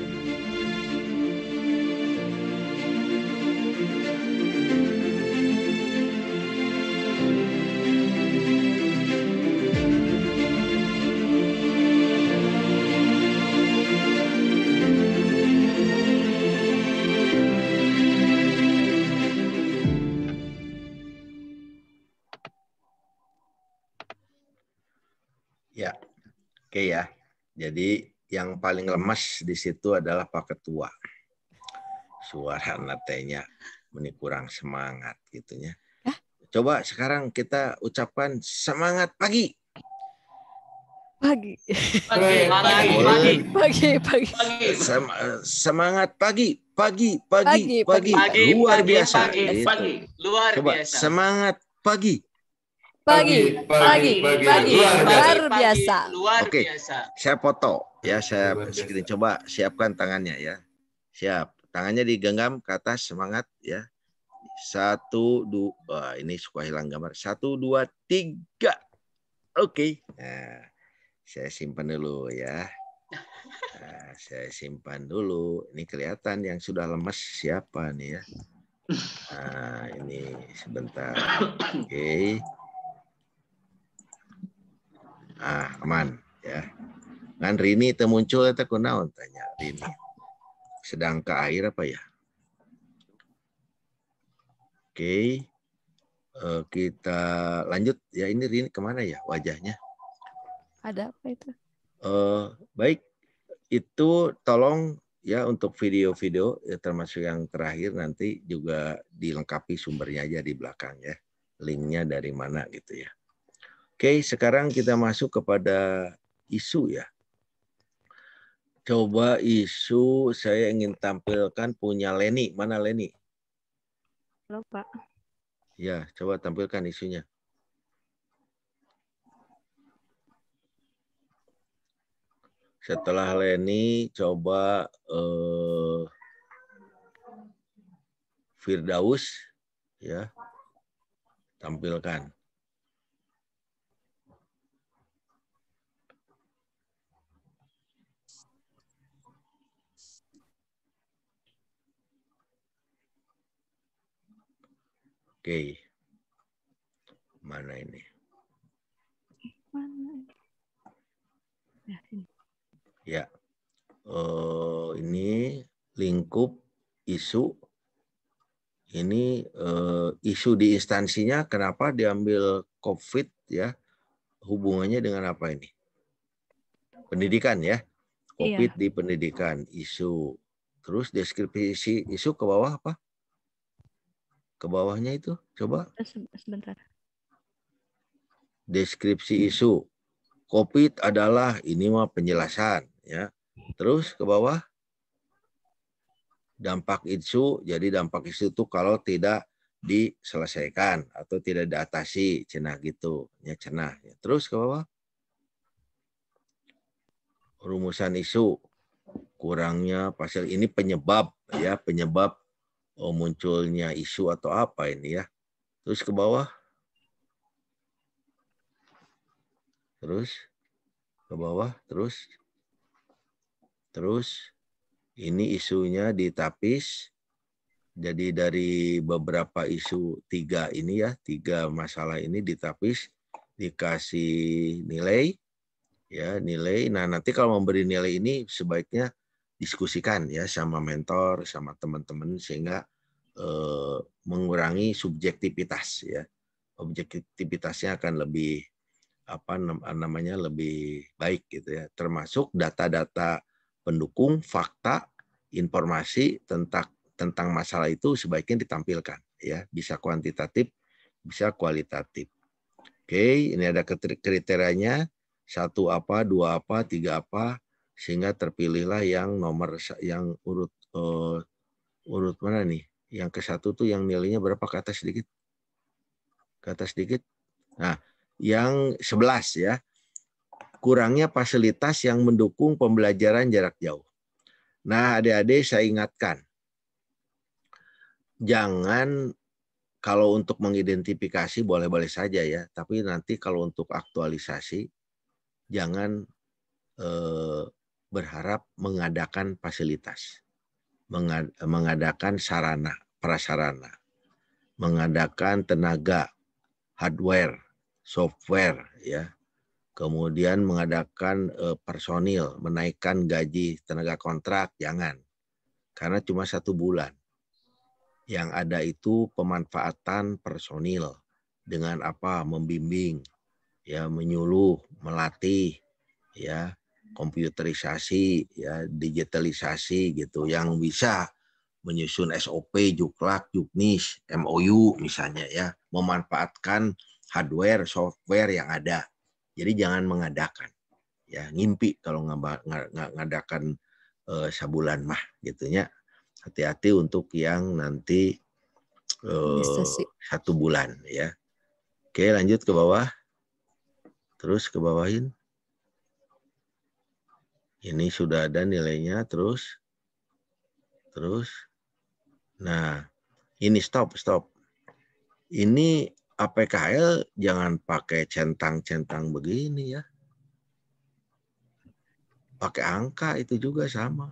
Ya, oke ya. Jadi yang paling lemas di situ adalah Pak Ketua. Suara natenya kurang semangat gitunya. Coba sekarang kita ucapkan semangat pagi. Pagi. Semangat pagi. Luar biasa. Coba semangat pagi. Pagi, luar biasa. Oke, saya foto ya, saya screen. Coba siapkan tangannya ya. Siap, tangannya digenggam ke atas, semangat ya. 1, 2, ini suka hilang gambar. 1, 2, 3. Oke. Nah, saya simpan dulu ya. Nah, saya simpan dulu. Ini kelihatan yang sudah lemes siapa nih ya. Nah, ini sebentar. Oke. Aman ya. Ngan Rini teu muncul eta kunaon tanya Rini. Sedang ke air apa ya? Oke. Kita lanjut ya, ini Rini kemana ya wajahnya? Ada apa itu? Baik. Itu tolong ya untuk video-video ya, termasuk yang terakhir nanti juga dilengkapi sumbernya aja di belakang ya. Linknya dari mana gitu ya. Oke, sekarang kita masuk kepada isu ya. Coba isu saya ingin tampilkan punya Leni. Mana Leni? Halo, Pak. Ya, coba tampilkan isunya. Setelah Leni, coba Firdaus, ya, tampilkan. Oke, mana ini? Ya, ini lingkup isu. Ini isu di instansinya kenapa diambil COVID ya? Hubungannya dengan apa ini? Pendidikan ya. COVID di pendidikan, isu. Terus deskripsi isu ke bawah apa? Ke bawahnya itu, coba. Sebentar. Deskripsi isu. COVID adalah, ini mah penjelasan ya. Terus ke bawah. Dampak isu, jadi dampak isu itu kalau tidak diselesaikan atau tidak diatasi, cenah gitu. Ya cenah. Terus ke bawah. Rumusan isu. Kurangnya pasal ini penyebab ya, penyebab munculnya isu atau apa ini ya. Terus ke bawah. Terus ke bawah, terus ini isunya ditapis. Jadi dari beberapa isu 3 ini ya, 3 masalah ini ditapis, dikasih nilai ya, nilai. Nah, nanti kalau memberi nilai ini sebaiknya diskusikan ya sama mentor, sama teman-teman sehingga mengurangi subjektivitas ya. Objektivitasnya akan lebih lebih baik gitu ya. Termasuk data-data pendukung, fakta, informasi tentang masalah itu sebaiknya ditampilkan ya. Bisa kuantitatif, bisa kualitatif. Oke, ini ada kriterianya. 1 apa, 2 apa, 3 apa, sehingga terpilihlah yang urut mana nih? Yang ke-1 tuh yang nilainya berapa, ke atas sedikit? Ke atas sedikit. Nah, yang 11 ya. Kurangnya fasilitas yang mendukung pembelajaran jarak jauh. Nah, adik-adik saya ingatkan. Jangan, kalau untuk mengidentifikasi boleh-boleh saja ya, tapi nanti kalau untuk aktualisasi jangan berharap mengadakan fasilitas, mengadakan sarana, prasarana, mengadakan tenaga, hardware, software, ya, kemudian mengadakan personil, menaikkan gaji tenaga kontrak, jangan, karena cuma 1 bulan. Yang ada itu pemanfaatan personil dengan apa? Membimbing, ya, menyuluh, melatih, ya, komputerisasi, ya, digitalisasi gitu, yang bisa menyusun SOP, Juklak, Juknis, MOU misalnya ya, memanfaatkan hardware, software yang ada. Jadi jangan mengadakan, ya, ngimpi kalau ngadakan sabulan mah gitunya. Hati-hati untuk yang nanti 1 bulan ya. Oke, lanjut ke bawah. Terus ke bawahin. Ini sudah ada nilainya, terus. Nah, ini stop. Ini APKL jangan pakai centang-centang begini ya. Pakai angka itu juga sama.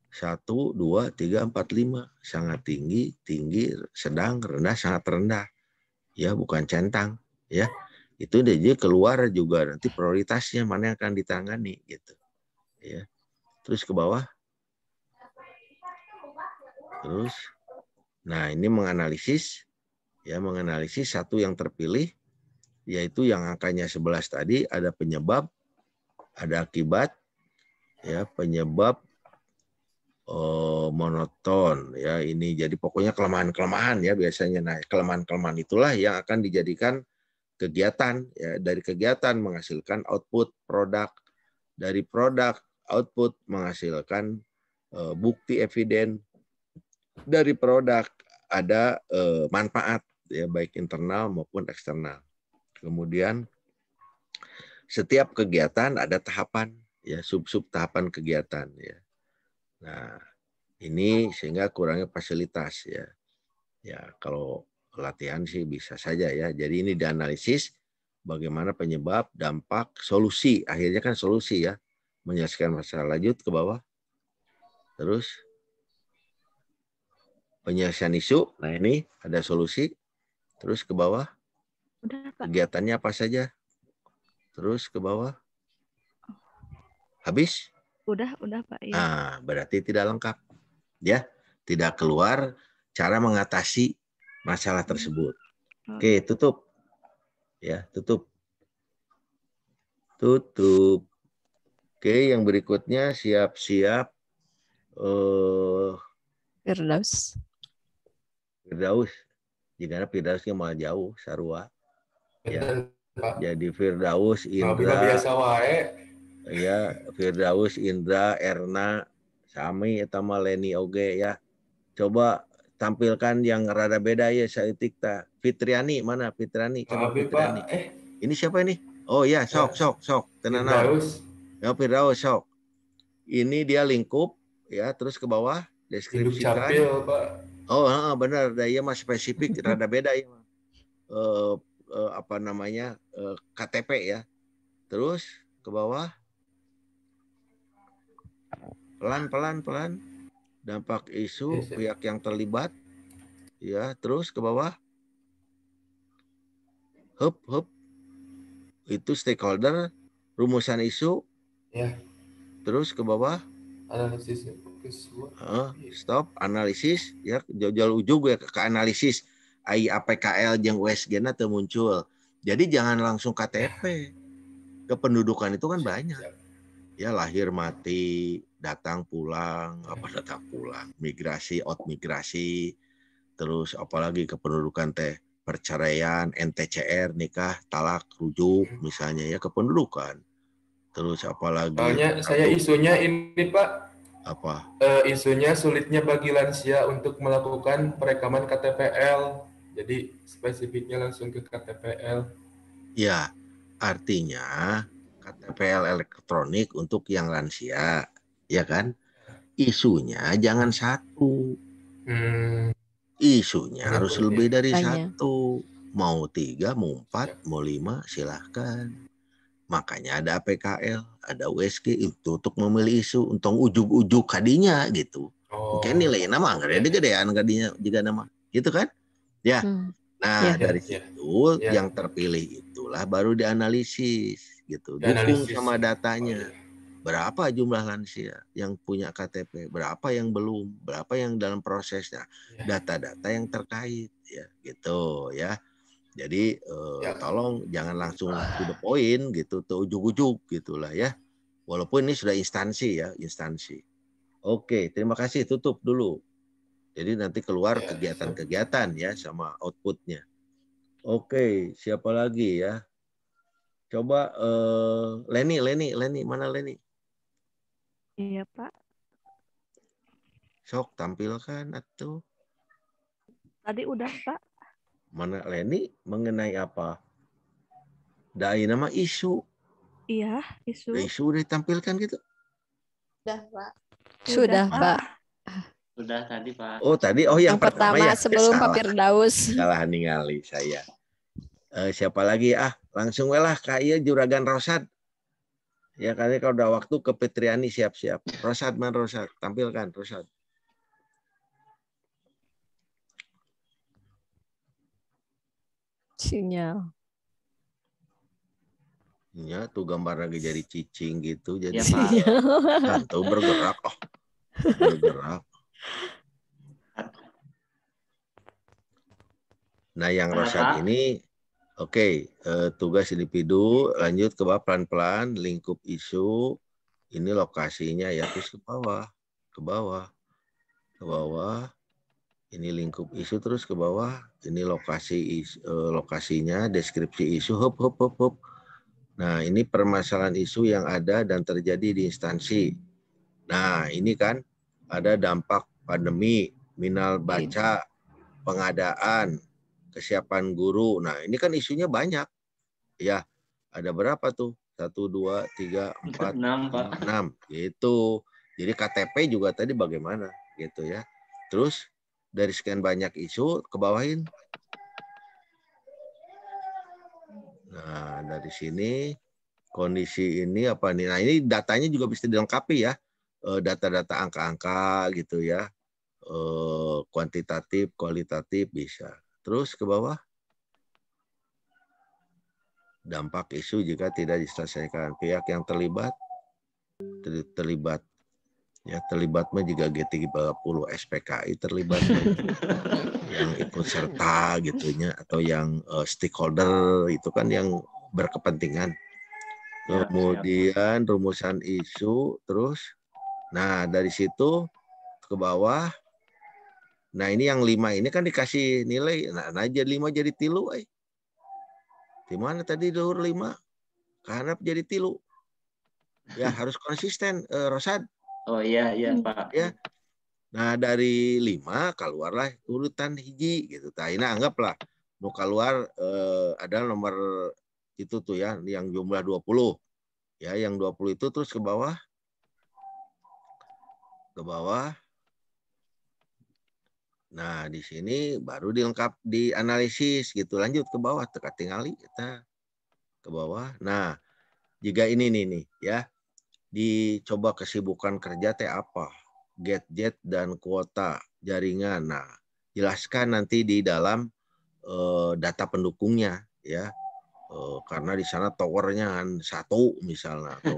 1, 2, 3, 4, 5. Sangat tinggi, sedang, rendah, sangat rendah. Ya, bukan centang. Ya, itu dia keluar juga nanti prioritasnya mana yang akan ditangani gitu. Ya, terus ke bawah. Terus, nah ini menganalisis, ya, menganalisis 1 yang terpilih, yaitu yang angkanya 11 tadi, ada penyebab, ada akibat, ya, penyebab monoton, ya, ini jadi pokoknya kelemahan-kelemahan ya biasanya. Nah, kelemahan-kelemahan itulah yang akan dijadikan kegiatan, ya, dari kegiatan menghasilkan output produk, dari produk output menghasilkan bukti eviden, dari produk ada manfaat ya, baik internal maupun eksternal. Kemudian setiap kegiatan ada tahapan ya, sub-sub tahapan kegiatan ya. Nah, ini sehingga kurangnya fasilitas ya. Ya, kalau latihan sih bisa saja ya. Jadi ini dianalisis bagaimana penyebab, dampak, solusi. Akhirnya kan solusi ya. Menyelesaikan masalah. Lanjut ke bawah. Terus penyelesaian isu. Nah ini ada solusi. Terus ke bawah. Udah, Pak. Kegiatannya apa saja. Terus ke bawah. Habis? Udah Pak. Ya. Nah, berarti tidak lengkap. Ya, tidak keluar cara mengatasi masalah tersebut. Oke, tutup. Ya, tutup. Tutup. Oke, yang berikutnya siap-siap. Firdaus. Firdaus. Jika Firdausnya malah jauh, Sarua. Ya. Jadi Firdaus, Indra. Biasa wae. Ya, Firdaus, Indra, Erna, Sami, etama Leni oge ya. Coba tampilkan yang rada beda ya saeutik ta. Fitriani mana Fitriani? Coba Fitriani. Ini siapa ini? Oh ya, sok. Tenang. Ya, Firdaus sok. Ini dia lingkup ya, terus ke bawah deskripsikan. Capil, Pak. Oh, benar, dia mah spesifik rada beda ya. Apa namanya? KTP ya. Terus ke bawah. Pelan. Dampak isu, pihak yang terlibat. Ya, terus ke bawah. Hup. Itu stakeholder, rumusan isu. Ya. Terus ke bawah. Analisis. Stop, analisis. Ya, jauh ujung ya ke analisis. AI APKL jeung USG-na teu muncul. Jadi jangan langsung KTP. Kependudukan itu kan banyak. Ya, lahir mati, datang pulang, migrasi, migrasi, terus apalagi kependudukan teh perceraian, NTCR, nikah, talak, rujuk, misalnya ya kependudukan. Terus apalagi? Soalnya saya isunya ini Pak. Apa? Isunya sulitnya bagi lansia untuk melakukan perekaman KTPL. Jadi spesifiknya langsung ke KTPL. Ya, artinya KTPL elektronik untuk yang lansia, ya kan? Isunya jangan satu. Isunya harus lebih dari satu. Mau 3, mau 4, mau 5, silahkan. Makanya ada APKL, ada USG itu untuk memilih isu, untung ujug-ujug kadinya gitu. Mungkin nilai nama nggak gedean kadinya juga nama, gitu kan? Ya. Nah, dari situ yang terpilih itulah baru dianalisis gitu. Dukung sama datanya. Berapa jumlah lansia yang punya KTP, berapa yang belum, berapa yang dalam prosesnya. Data-data yang terkait ya, gitu ya. Jadi tolong jangan langsung to the point gitu, tuh ujug-ujug gitulah ya. Walaupun ini sudah instansi ya, instansi. Oke, terima kasih, tutup dulu. Jadi nanti keluar kegiatan-kegiatan ya sama outputnya. Oke, siapa lagi ya? Coba Leni, mana Leni? Iya Pak. Sok tampilkan atuh. Tadi udah Pak. Mana Leni mengenai apa? Dai nama isu. Iya, isu. Isu udah ditampilkan gitu? Sudah Pak. Sudah Pak. Sudah tadi Pak. Oh tadi, yang pertama ya. Sebelum Pak Firdaus. Salah ningali saya. Siapa lagi? Langsung lah kayak Juragan Rosad. Ya kali kalau udah waktu ke Petriani siap-siap. Rosad, tampilkan Rosad. Sinyal. Ya, tuh gambar lagi jadi cicing gitu. Jadi tuh bergerak. Bergerak. Nah, yang Rosad ini, oke, tugas individu, lanjut ke bawah pelan-pelan, lingkup isu, ini lokasinya ya, terus ke bawah, ini lingkup isu, terus ke bawah, ini lokasinya, deskripsi isu, hop. Nah, ini permasalahan isu yang ada dan terjadi di instansi. Nah, ini kan ada dampak pandemi, minal baca, pengadaan, kesiapan guru. Nah, ini kan isunya banyak. Ya, ada berapa tuh? 1, 2, 3, 4, 6. Gitu. Jadi KTP juga tadi bagaimana gitu ya. Terus dari sekian banyak isu ke bawahin. Nah, dari sini kondisi ini apa nih? Nah, ini datanya juga bisa dilengkapi ya. Data-data angka-angka gitu ya. Kuantitatif, kualitatif bisa. Terus ke bawah. Dampak isu jika tidak diselesaikan. Pihak yang terlibat ya, terlibatnya juga G30 SPKI terlibat yang ikut serta gitunya, atau yang stakeholder itu kan yang berkepentingan. Kemudian rumusan isu, terus nah dari situ ke bawah. Nah ini yang 5 ini kan dikasih nilai, nah aja 5 jadi 3. Di mana tadi luhur 5? Karena jadi 3. Ya harus konsisten, Rosad. Oh iya Pak. Ya. Nah dari 5 keluarlah urutan hiji gitu. Nah ini anggaplah mau keluar ada nomor itu tuh ya, yang jumlah 20. Ya, yang 20 itu terus ke bawah. Ke bawah. Nah, di sini baru dilengkap, dianalisis gitu. Lanjut ke bawah, teka tingali kita ke bawah. Nah, jika ini nih ya. Dicoba kesibukan kerja teh apa? Gadget dan kuota jaringan. Nah, jelaskan nanti di dalam data pendukungnya ya. Karena di sana towernya kan 1 misalnya atau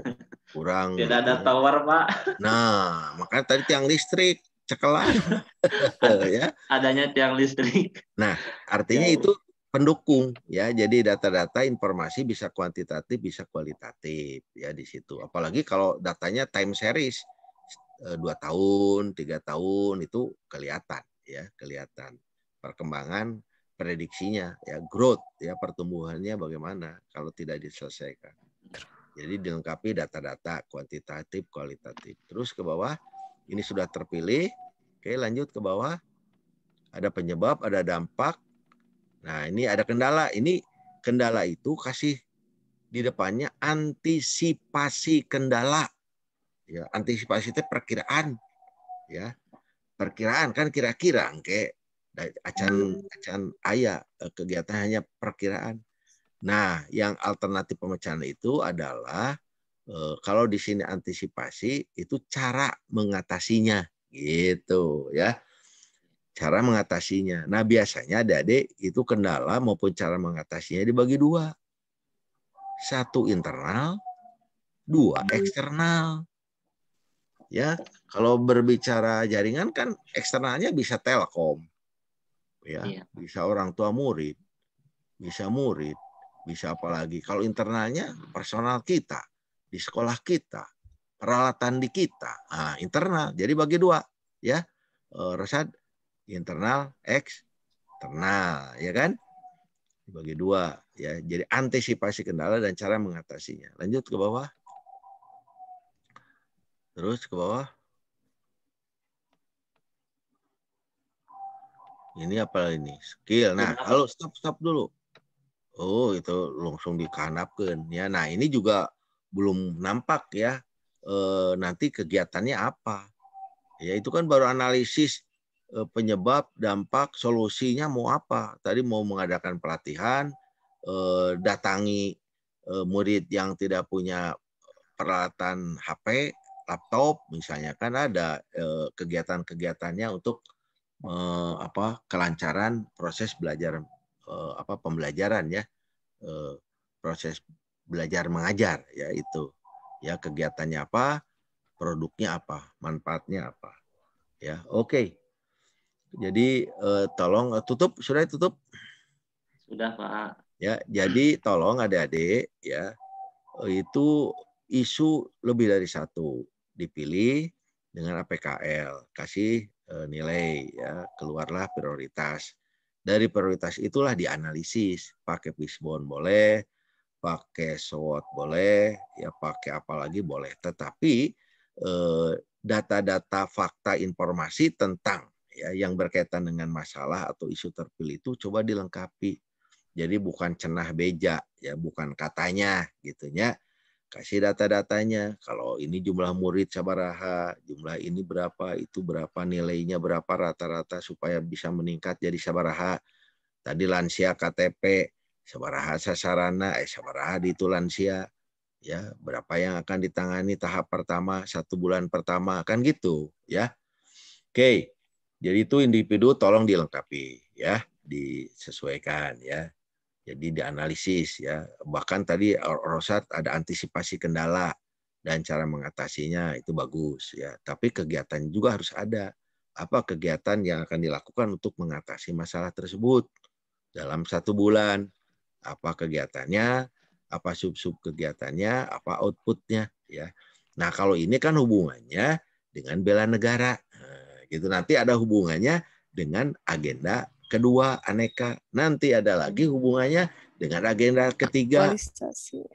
kurang. Tidak ada tower, Pak. Nah, makanya tadi tiang listrik cekelan. Ya. Adanya tiang listrik. Nah, artinya itu pendukung ya. Jadi data-data informasi bisa kuantitatif, bisa kualitatif ya di situ. Apalagi kalau datanya time series 2 tahun, 3 tahun itu kelihatan ya, kelihatan perkembangan prediksinya ya, growth ya, pertumbuhannya bagaimana kalau tidak diselesaikan. Jadi dilengkapi data-data kuantitatif, kualitatif. Terus ke bawah, ini sudah terpilih. Oke, lanjut ke bawah. Ada penyebab, ada dampak. Nah, ini ada kendala. Ini kendala itu kasih di depannya antisipasi kendala. Ya, antisipasi itu perkiraan. Ya. Perkiraan kan kira-kira kayak acan aya kegiatan hanya perkiraan. Nah, yang alternatif pemecahan itu adalah kalau di sini antisipasi itu cara mengatasinya gitu ya. Cara mengatasinya. Nah, biasanya adik-adik itu kendala maupun cara mengatasinya dibagi 2. 1 internal, 2 eksternal. Ya, kalau berbicara jaringan kan eksternalnya bisa telkom. Ya, bisa orang tua murid, bisa murid, bisa apalagi. Kalau internalnya personal kita, di sekolah kita, peralatan di kita. Nah, internal. Jadi bagi 2, ya. Rosad, internal, eksternal, ya kan? Dibagi 2, ya. Jadi antisipasi kendala dan cara mengatasinya. Lanjut ke bawah. Terus ke bawah. Ini apa ini? Skill. Nah, kalau stop dulu. Oh, itu langsung dikanapkan ya. Nah, ini juga belum nampak ya. Nanti kegiatannya apa? Ya, itu kan baru analisis penyebab, dampak, solusinya mau apa. Tadi mau mengadakan pelatihan, datangi murid yang tidak punya peralatan HP, laptop, misalnya kan ada kegiatan-kegiatannya untuk kelancaran proses belajar pembelajaran ya, proses belajar mengajar ya, itu ya, kegiatannya apa, produknya apa, manfaatnya apa ya. Oke. Jadi tolong tutup, sudah tutup? Sudah, Pak. Ya, jadi tolong adik-adik ya, itu isu lebih dari 1 dipilih dengan APKL, kasih nilai ya, keluarlah prioritas. Dari prioritas itulah dianalisis, pakai fishbone boleh, pakai SWOT boleh, ya pakai apa lagi boleh. Tetapi data-data fakta informasi tentang ya yang berkaitan dengan masalah atau isu terpilih itu coba dilengkapi. Jadi bukan cenah beja ya, bukan katanya gitunya. kasih data-datanya. Kalau ini jumlah murid sabaraha, jumlah ini berapa, itu berapa, nilainya berapa rata-rata supaya bisa meningkat jadi sabaraha. Tadi lansia KTP, sabaraha sasarana, sabaraha di itu lansia. Ya, berapa yang akan ditangani tahap pertama, 1 bulan pertama, kan gitu. Ya, oke. Jadi itu individu tolong dilengkapi, ya, disesuaikan, ya. Jadi dianalisis ya. Bahkan tadi Rosat ada antisipasi kendala dan cara mengatasinya itu bagus ya. Tapi kegiatan juga harus ada. Apa kegiatan yang akan dilakukan untuk mengatasi masalah tersebut dalam 1 bulan? Apa kegiatannya? Apa sub-sub kegiatannya? Apa outputnya? Ya. Nah kalau ini kan hubungannya dengan bela negara. Nah, gitu nanti ada hubungannya dengan agenda kedua aneka, nanti ada lagi hubungannya dengan agenda ketiga,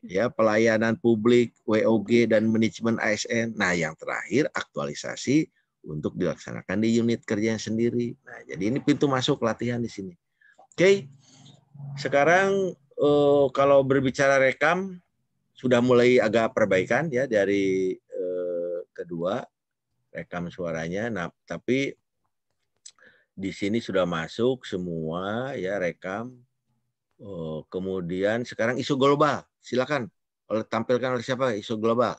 ya pelayanan publik, WOG dan manajemen ASN. Nah yang terakhir aktualisasi untuk dilaksanakan di unit kerja sendiri. Nah jadi ini pintu masuk latihan di sini. Oke, sekarang kalau berbicara rekam sudah mulai agak perbaikan ya dari kedua rekam suaranya. Nah tapi di sini sudah masuk semua ya rekam. Kemudian sekarang isu global. Silakan tampilkan oleh siapa isu global.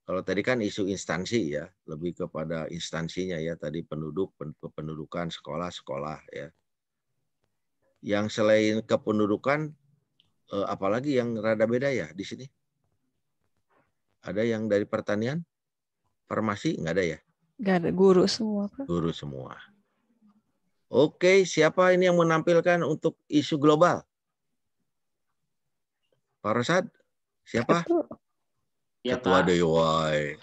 Kalau tadi kan isu instansi ya, lebih kepada instansinya ya tadi kependudukan sekolah-sekolah ya. Yang selain kependudukan apalagi yang rada beda ya di sini? Ada yang dari pertanian? Farmasi nggak ada ya? Nggak ada, guru semua, Pak. Guru semua. Oke, siapa ini yang menampilkan untuk isu global? Pak Rosad? Siapa? Ya, Ketua Pak. Dewai.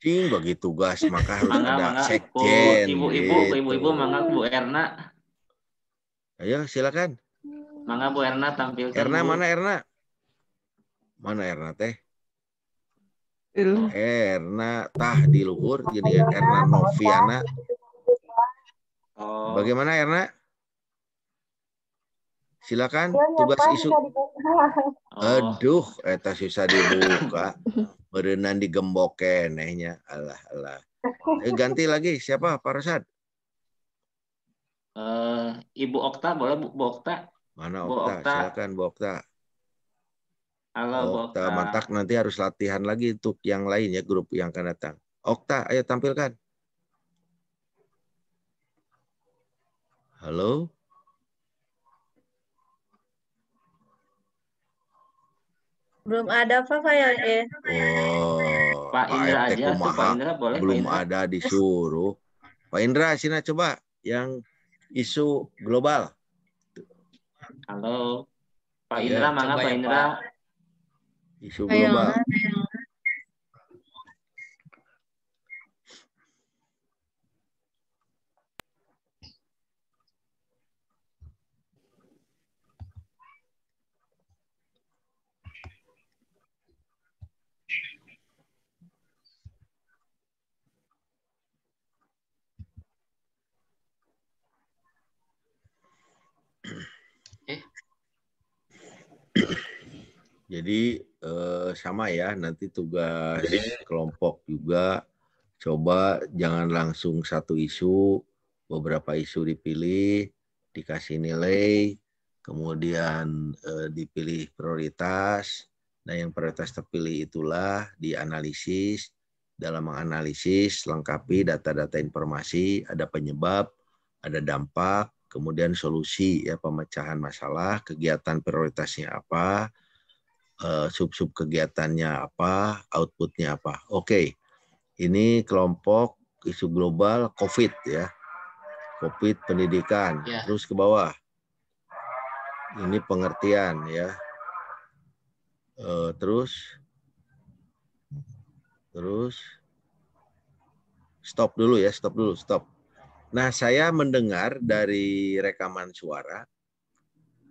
Cing bagi tugas, maka harus ada sekjen. Ibu-ibu, mangga Bu Erna. Ayo, silakan. Mangga Bu Erna tampilkan. Erna, Bu. mana Erna? Mana Erna teh? Erna tah di luhur jadi Erna Noviana. Bagaimana Erna? Silakan tugas isu. Aduh, eta susah dibuka. Berenang digembok kenehnya. Alah. Ganti lagi siapa Pak Rosad? Ibu Okta boleh Bu Okta? Mana Okta? Silakan Bu Okta. Halo, Okta, mantak nanti harus latihan lagi untuk yang lain ya, grup yang akan datang. Okta, ayo tampilkan. Halo. Belum ada Pak ya? Oh, Pak Indra aja, Pak Indra boleh. Belum Pak Indra. ada disuruh. Pak Indra, sini coba yang isu global. Halo, Pak Indra, mangga Pak Indra. Isu global. Jadi sama ya, nanti tugas kelompok juga coba jangan langsung satu isu, beberapa isu dipilih, dikasih nilai, kemudian dipilih prioritas. Nah yang prioritas terpilih itulah dianalisis, dalam menganalisis lengkapi data-data informasi, ada penyebab, ada dampak, kemudian solusi ya pemecahan masalah, kegiatan prioritasnya apa, sub-sub kegiatannya apa, outputnya apa. Oke, ini kelompok isu global COVID ya, COVID pendidikan, terus ke bawah. Ini pengertian ya, terus stop dulu ya, stop. Nah saya mendengar dari rekaman suara.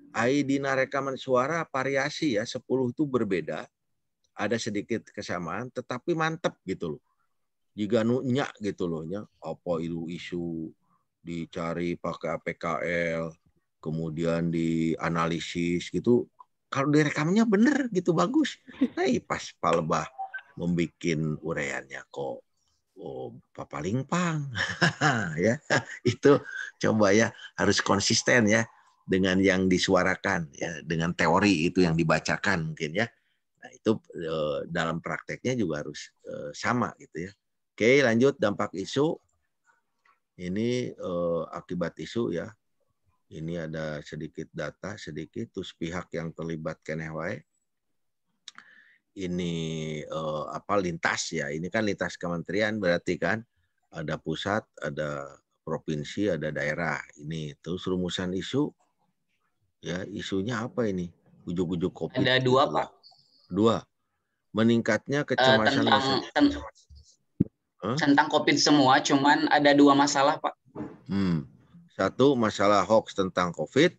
Aidina rekaman suara variasi ya 10 itu berbeda, ada sedikit kesamaan tetapi mantep gitu loh. Jika nyak gitu loh nya apa itu isu dicari pakai APKL kemudian dianalisis gitu kalau direkamnya bener gitu bagus. Nah, pas Pak Lebah membikin ureannya kok papalimpang. Ya, itu coba ya harus konsisten ya dengan yang disuarakan ya, dengan teori itu yang dibacakan mungkin ya. Nah, itu dalam prakteknya juga harus sama gitu ya. Oke, lanjut dampak isu. Ini akibat isu ya. Ini ada sedikit data, sedikit terus pihak yang terlibat keneh wae. Ini lintas ya. Ini kan lintas kementerian berarti kan ada pusat, ada provinsi, ada daerah. Ini terus rumusan isu. Ya, isunya apa ini? Ujuk-ujuk COVID. Ada dua, gitu. Pak. Dua. Meningkatnya kecemasan tentang COVID semua, cuman ada dua masalah, Pak. Satu, masalah hoax tentang COVID.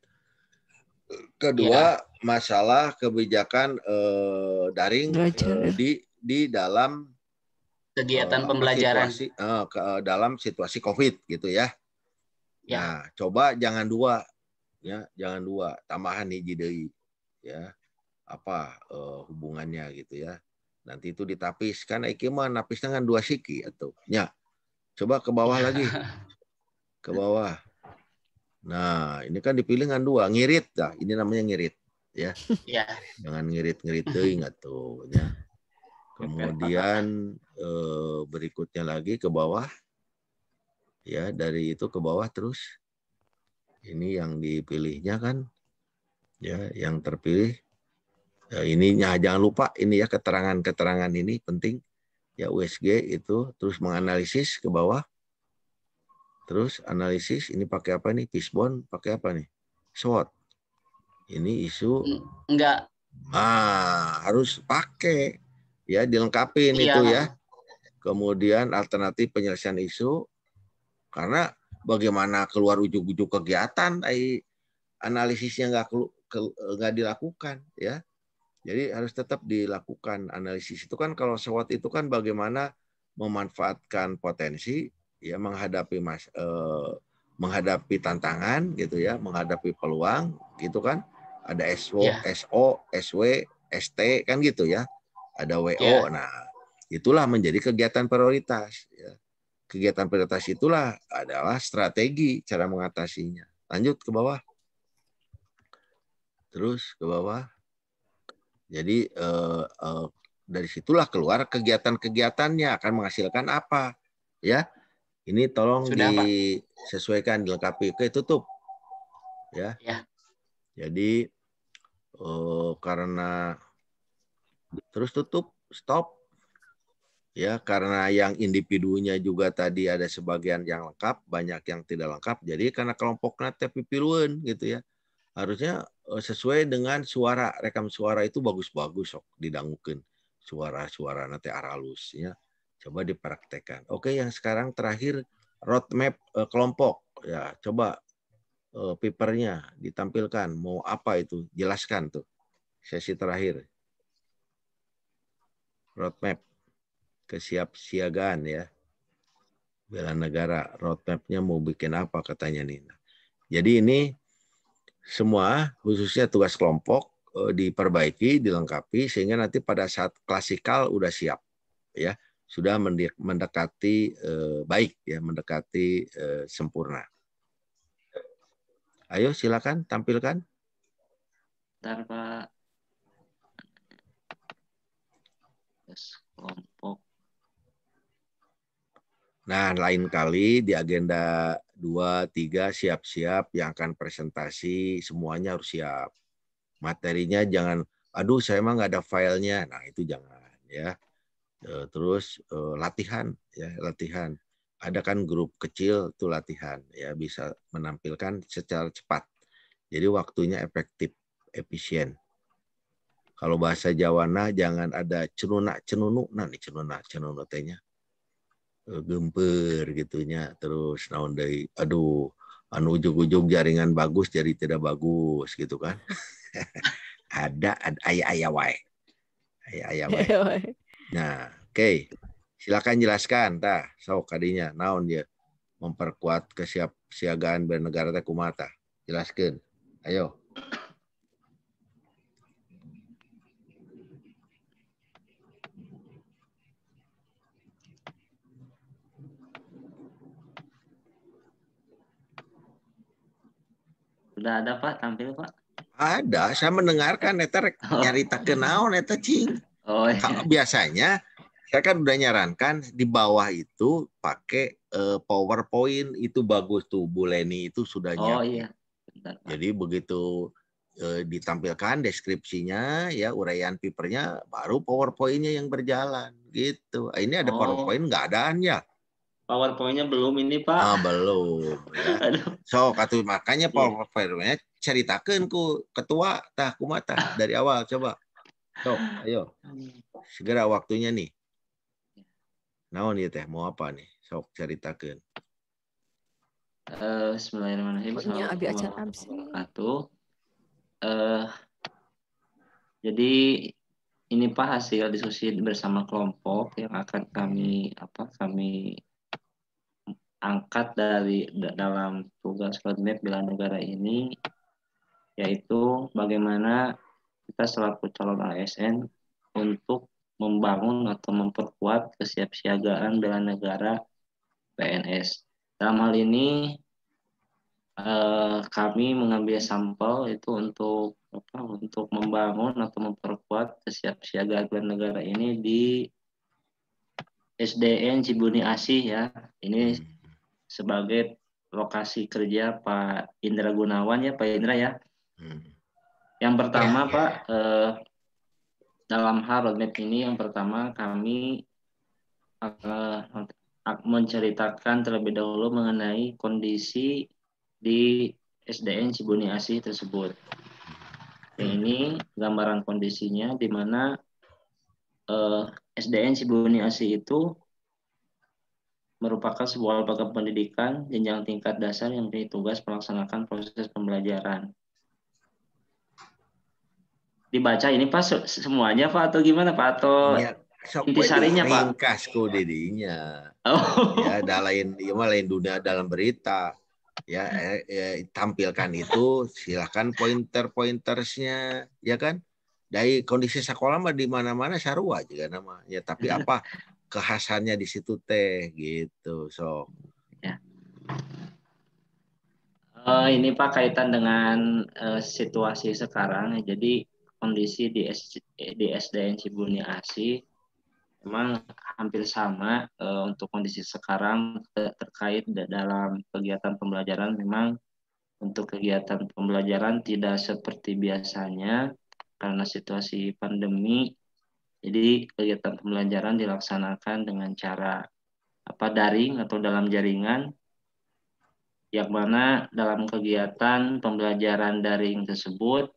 Kedua, masalah kebijakan daring di dalam kegiatan pembelajaran. Dalam situasi COVID gitu ya. Nah, coba jangan dua. Ya, jangan dua. Tambahan hiji deui. Ya. Apa hubungannya gitu ya. Nanti itu ditapis. Kan iki mah napisnya kan dua siki atuh. Ya. Coba ke bawah lagi. Ke bawah. Nah, ini kan dipilih dengan dua, ngirit dah. Ini namanya ngirit, ya. Jangan ngirit-ngirit teuing atuh, ya. Kemudian berikutnya lagi ke bawah. Ya, dari itu ke bawah terus. Ini yang dipilihnya kan. Ya, yang terpilih. Ya, ininya jangan lupa ini ya keterangan-keterangan ini penting. Ya, USG itu terus menganalisis ke bawah. Terus analisis ini pakai apa nih? Fishbone pakai apa nih? SWOT. Ini isu enggak. Harus pakai ya, dilengkapin itu ya. Kemudian alternatif penyelesaian isu, karena bagaimana keluar ujuk-ujuk kegiatan, analisisnya nggak dilakukan ya. Jadi harus tetap dilakukan analisis itu kan. Kalau SWOT itu kan bagaimana memanfaatkan potensi ya, menghadapi tantangan gitu ya, menghadapi peluang gitu kan. Ada SO, SW, ST kan gitu ya. Ada WO. Nah, itulah menjadi kegiatan prioritas ya. Kegiatan prioritas itulah adalah strategi cara mengatasinya. Lanjut ke bawah. Terus ke bawah. Jadi dari situlah keluar kegiatan-kegiatannya akan menghasilkan apa ya. Ini tolong disesuaikan, dilengkapi. Oke, tutup. Ya. Jadi karena terus tutup, stop. Ya, karena yang individunya juga tadi ada sebagian yang lengkap, banyak yang tidak lengkap. Jadi karena kelompoknya tapi piluan gitu ya. Harusnya sesuai dengan suara, rekam suara itu bagus-bagus sok didangukeun. Suara-suara nanti aralus ya. Coba dipraktekkan. Oke, yang sekarang terakhir roadmap kelompok. Ya, coba papernya ditampilkan. Mau apa itu? Jelaskan tuh. Sesi terakhir. Roadmap kesiapsiagaan ya. Bela negara. Roadmapnya mau bikin apa katanya nih. Jadi ini semua khususnya tugas kelompok diperbaiki, dilengkapi sehingga nanti pada saat klasikal udah siap ya. Sudah mendekati baik ya, mendekati sempurna. Ayo silakan tampilkan. Bentar, Pak. Kelompok. Nah, lain kali di agenda 2, 3 siap-siap yang akan presentasi semuanya harus siap. Materinya jangan, aduh saya mah nggak ada filenya. Nah, itu jangan ya. Terus latihan ya, latihan. Ada kan grup kecil tuh latihan ya, bisa menampilkan secara cepat. Jadi waktunya efektif, efisien. Kalau bahasa Jawana jangan ada cenuna-cenunu, nah nih cenuna-cenunu tehnya. Gemper gitunya, terus naon deui, aduh anu ujug-ujug jaringan bagus jadi tidak bagus gitu kan. ada aya wae. Aya wae. Nah, oke. Silakan jelaskan tah, sok kadinya naon dia memperkuat kesiapsiagaan bernegara teh kumaha tah. Jelaskeun. Ayo. Sudah ada Pak tampil Pak? Ada, saya mendengarkan eta rek nyaritakeun naon eta cing. Oh iya. Biasanya saya kan udah nyarankan di bawah itu pakai PowerPoint, itu bagus tuh Bu Leni itu sudah nyiapin. Oh iya. Bentar, Pak. Jadi begitu ditampilkan deskripsinya ya uraian papernya, baru PowerPoint-nya yang berjalan gitu. Ini ada PowerPoint nggak adaan ya? PowerPoint-nya belum ini Pak. Belum. Ya. So katu makanya PowerPoint-nya ceritakan ku ketua tah kumata dari awal coba. So ayo segera waktunya nih. Naon ieu teh mau apa nih? Sok ceritakan. Bismillahirrahmanirrahim. Assalamualaikum. Jadi ini Pak hasil diskusi bersama kelompok yang akan kami angkat dalam tugas roadmap bela negara ini, yaitu bagaimana kita selaku calon ASN untuk membangun atau memperkuat kesiapsiagaan bela negara PNS. Dalam hal ini kami mengambil sampel itu untuk membangun atau memperkuat kesiapsiagaan bela negara ini di SDN Cibuni Asih ya. Ini sebagai lokasi kerja Pak Indra Gunawan ya Pak Indra ya. Yang pertama Pak, dalam hal roadmap ini yang pertama kami menceritakan terlebih dahulu mengenai kondisi di SDN Cibuni Asih tersebut. Ini gambaran kondisinya di mana SDN Cibuni Asih itu merupakan sebuah lembaga pendidikan jenjang tingkat dasar yang memiliki tugas melaksanakan proses pembelajaran. Dibaca ini Pak semuanya Pak atau gimana Pak atau intisarinya Pak? Ringkasku didinya. Oh. Ya, lain dunia dalam berita. Ya, tampilkan itu, silakan pointer-pointersnya, ya kan? Dari kondisi sekolah mah di mana-mana sarua juga nama. Ya, tapi apa kekhasannya di situ teh gitu. So. Ya. Ini Pak kaitan dengan situasi sekarang. Jadi kondisi di SDN Cibuni Asih memang hampir sama untuk kondisi sekarang terkait dalam kegiatan pembelajaran. Memang untuk kegiatan pembelajaran tidak seperti biasanya karena situasi pandemi. Jadi kegiatan pembelajaran dilaksanakan dengan cara daring atau dalam jaringan, yang mana dalam kegiatan pembelajaran daring tersebut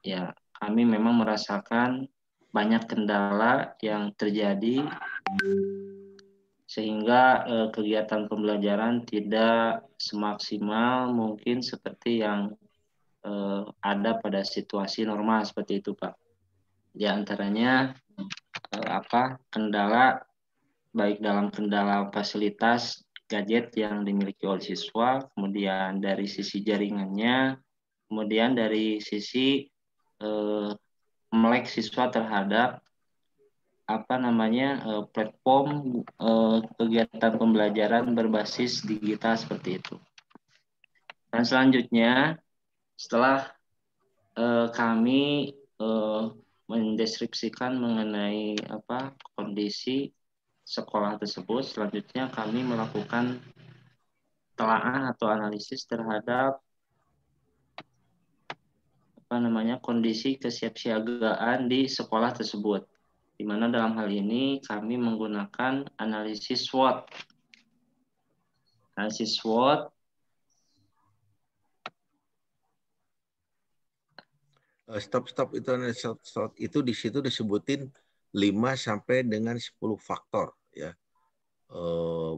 ya kami memang merasakan banyak kendala yang terjadi sehingga kegiatan pembelajaran tidak semaksimal mungkin seperti yang ada pada situasi normal seperti itu Pak. Di antaranya kendala baik dalam kendala fasilitas gadget yang dimiliki oleh siswa, kemudian dari sisi jaringannya, kemudian dari sisi melek siswa terhadap platform kegiatan pembelajaran berbasis digital seperti itu. Dan selanjutnya setelah kami mendeskripsikan mengenai kondisi sekolah tersebut, selanjutnya kami melakukan telaah atau analisis terhadap kondisi kesiapsiagaan di sekolah tersebut, di mana dalam hal ini kami menggunakan analisis SWOT. Analisis SWOT stop itu di situ disebutin 5 sampai dengan 10 faktor ya.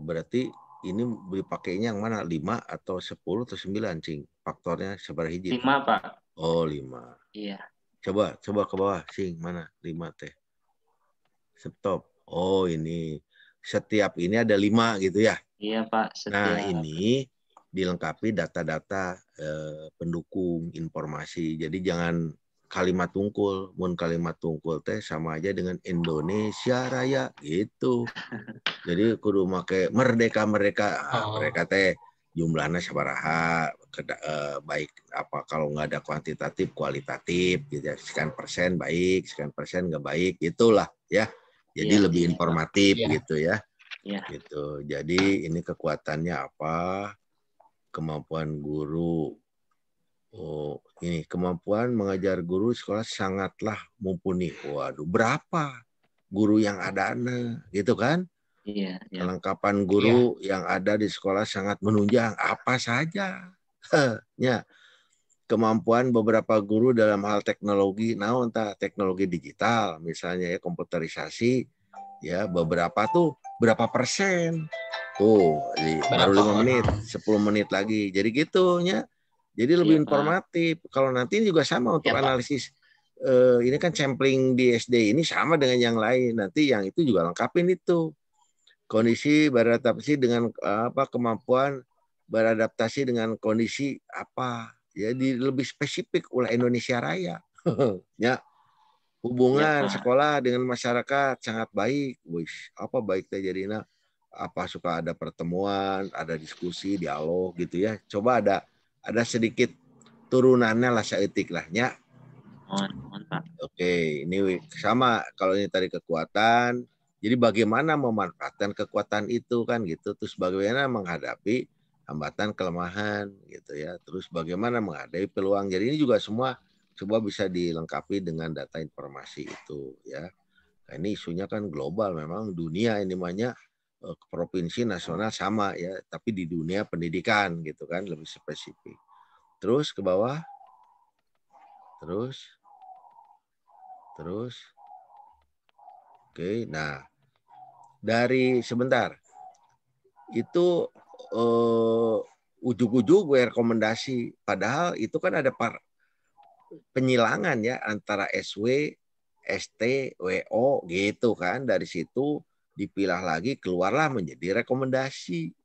Berarti ini dipakainya yang mana? 5 atau 10 atau 9 cing? Faktornya seberapa hiji? 5 Pak. Oh 5. Iya. Coba ke bawah sing mana 5 teh. Stop. Oh ini setiap ini ada 5 gitu ya? Iya Pak. Setiap. Nah ini dilengkapi data-data pendukung informasi. Jadi jangan kalimat tungkul. Mun kalimat tungkul teh sama aja dengan Indonesia Raya gitu. Jadi kudu make merdeka. Mereka teh jumlahnya sabaraha, baik apa kalau nggak ada kuantitatif kualitatif gitu ya, sekian persen baik, sekian persen nggak baik, itulah ya. Jadi lebih informatif gitu ya. Gitu. Jadi ini kekuatannya apa? Kemampuan guru. Oh, ini kemampuan mengajar guru sekolah sangatlah mumpuni. Waduh, berapa guru yang ada gitu kan? Iya. Kelengkapan guru yang ada di sekolah sangat menunjang. Apa saja? Ya. Kemampuan beberapa guru dalam hal teknologi, entah teknologi digital, misalnya ya komputerisasi, ya beberapa tuh berapa persen? Tuh, baru 5 menit, 10 menit lagi. Jadi gitunya. Jadi lebih informatif. Kalau nanti juga sama untuk analisis. Ini kan sampling di SD ini sama dengan yang lain. Nanti yang itu juga lengkapin itu. Kondisi beradaptasi dengan kemampuan beradaptasi dengan kondisi apa. Jadi lebih spesifik oleh Indonesia Raya. Ya. Hubungan sekolah dengan masyarakat sangat baik. Wih, apa baik terjadinya? Apa suka ada pertemuan, ada diskusi, dialog gitu ya. Coba ada sedikit turunannya lah seetik lah ya. Oke, ini sama kalau ini tadi kekuatan. Jadi bagaimana memanfaatkan kekuatan itu kan gitu. Terus bagaimana menghadapi hambatan kelemahan gitu ya. Terus bagaimana menghadapi peluang. Jadi ini juga semua coba bisa dilengkapi dengan data informasi itu ya. Nah, ini isunya kan global memang dunia ini namanya provinsi nasional sama ya, tapi di dunia pendidikan gitu kan lebih spesifik. Terus ke bawah. Terus. Oke, nah dari sebentar itu ujug-ujug rekomendasi, padahal itu kan ada penyilangan ya antara SW, ST, WO gitu kan. Dari situ dipilah lagi keluarlah menjadi rekomendasi.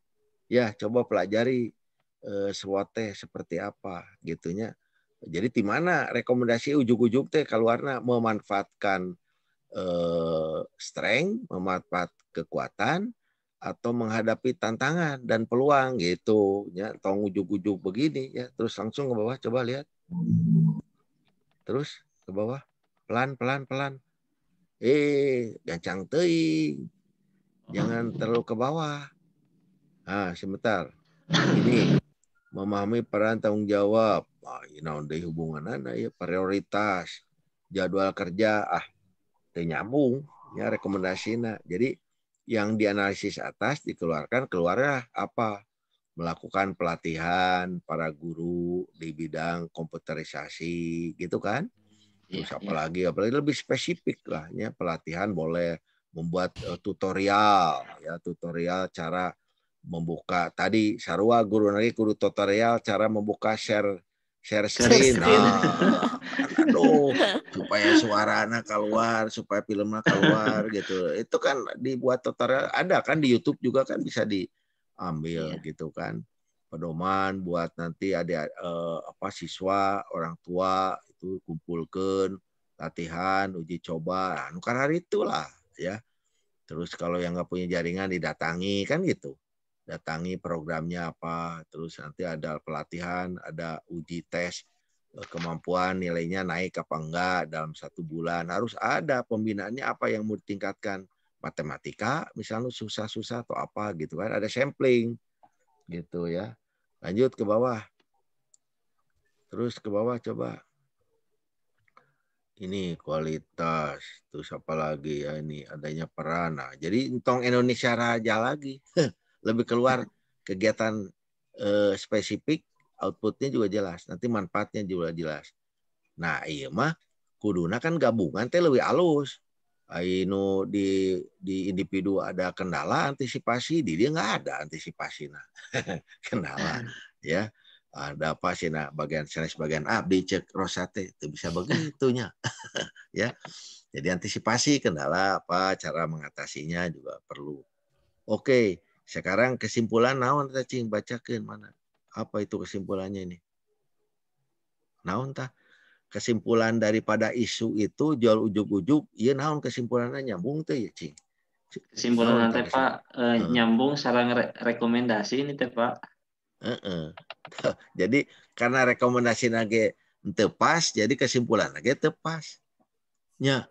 Ya, coba pelajari SWOT seperti apa gitunya. Jadi di mana rekomendasi ujug-ujug teh keluarnya memanfaatkan strength, memanfaat kekuatan atau menghadapi tantangan dan peluang gitu ya. Tong ujug-ujug begini ya. Terus langsung ke bawah coba lihat. Terus ke bawah pelan. Gancang teuing. Jangan terlalu ke bawah. Nah, sebentar. Ini memahami peran tanggung jawab. Ini hubungan ya, prioritas, jadwal kerja, nyambung ya rekomendasinya. Jadi yang dianalisis atas keluarlah apa? Melakukan pelatihan para guru di bidang komputerisasi gitu kan. Terus apalagi lebih spesifik lah ya, pelatihan boleh membuat tutorial cara membuka tadi sarua guru tutorial cara membuka share screen. Aduh, supaya suaranya keluar, supaya filmnya keluar gitu. Itu kan dibuat tutorial, ada kan di YouTube juga kan bisa diambil gitu kan. Pedoman buat nanti ada siswa, orang tua itu kumpulkan latihan, uji coba, kan hari itulah ya. Terus kalau yang nggak punya jaringan didatangi kan gitu. Datangi programnya apa, terus nanti ada pelatihan, ada uji tes kemampuan, nilainya naik apa enggak dalam 1 bulan. Harus ada pembinaannya apa yang mau ditingkatkan. Matematika misalnya susah-susah atau apa gitu kan, ada sampling gitu ya. Lanjut ke bawah. Terus ke bawah coba. Ini kualitas, terus apa lagi ya, ini adanya peran. Nah, jadi entong Indonesia Raja lagi. Lebih keluar kegiatan spesifik, outputnya juga jelas. Nanti manfaatnya juga jelas. Nah, iya mah kuduna kan gabungan teh lebih halus. Aino di individu ada kendala antisipasi, di dia nggak ada antisipasi. Nah, kendala ya. Ada apa sih nah bagian sanes bagian A dicek rosate itu bisa begitunya. Ya. Jadi antisipasi kendala apa, cara mengatasinya juga perlu. Oke. Sekarang kesimpulan naon teh cing bacakeun mana? Apa itu kesimpulannya ini? Naon tah? Kesimpulan daripada isu itu jual ujug-ujug, ieu naon kesimpulannya nyambung teh ya cing? Kesimpulan teh Pak nyambung sareng rekomendasi ini teh Pak. Jadi karena rekomendasi nage tepas, jadi kesimpulan nage tepas. Ya.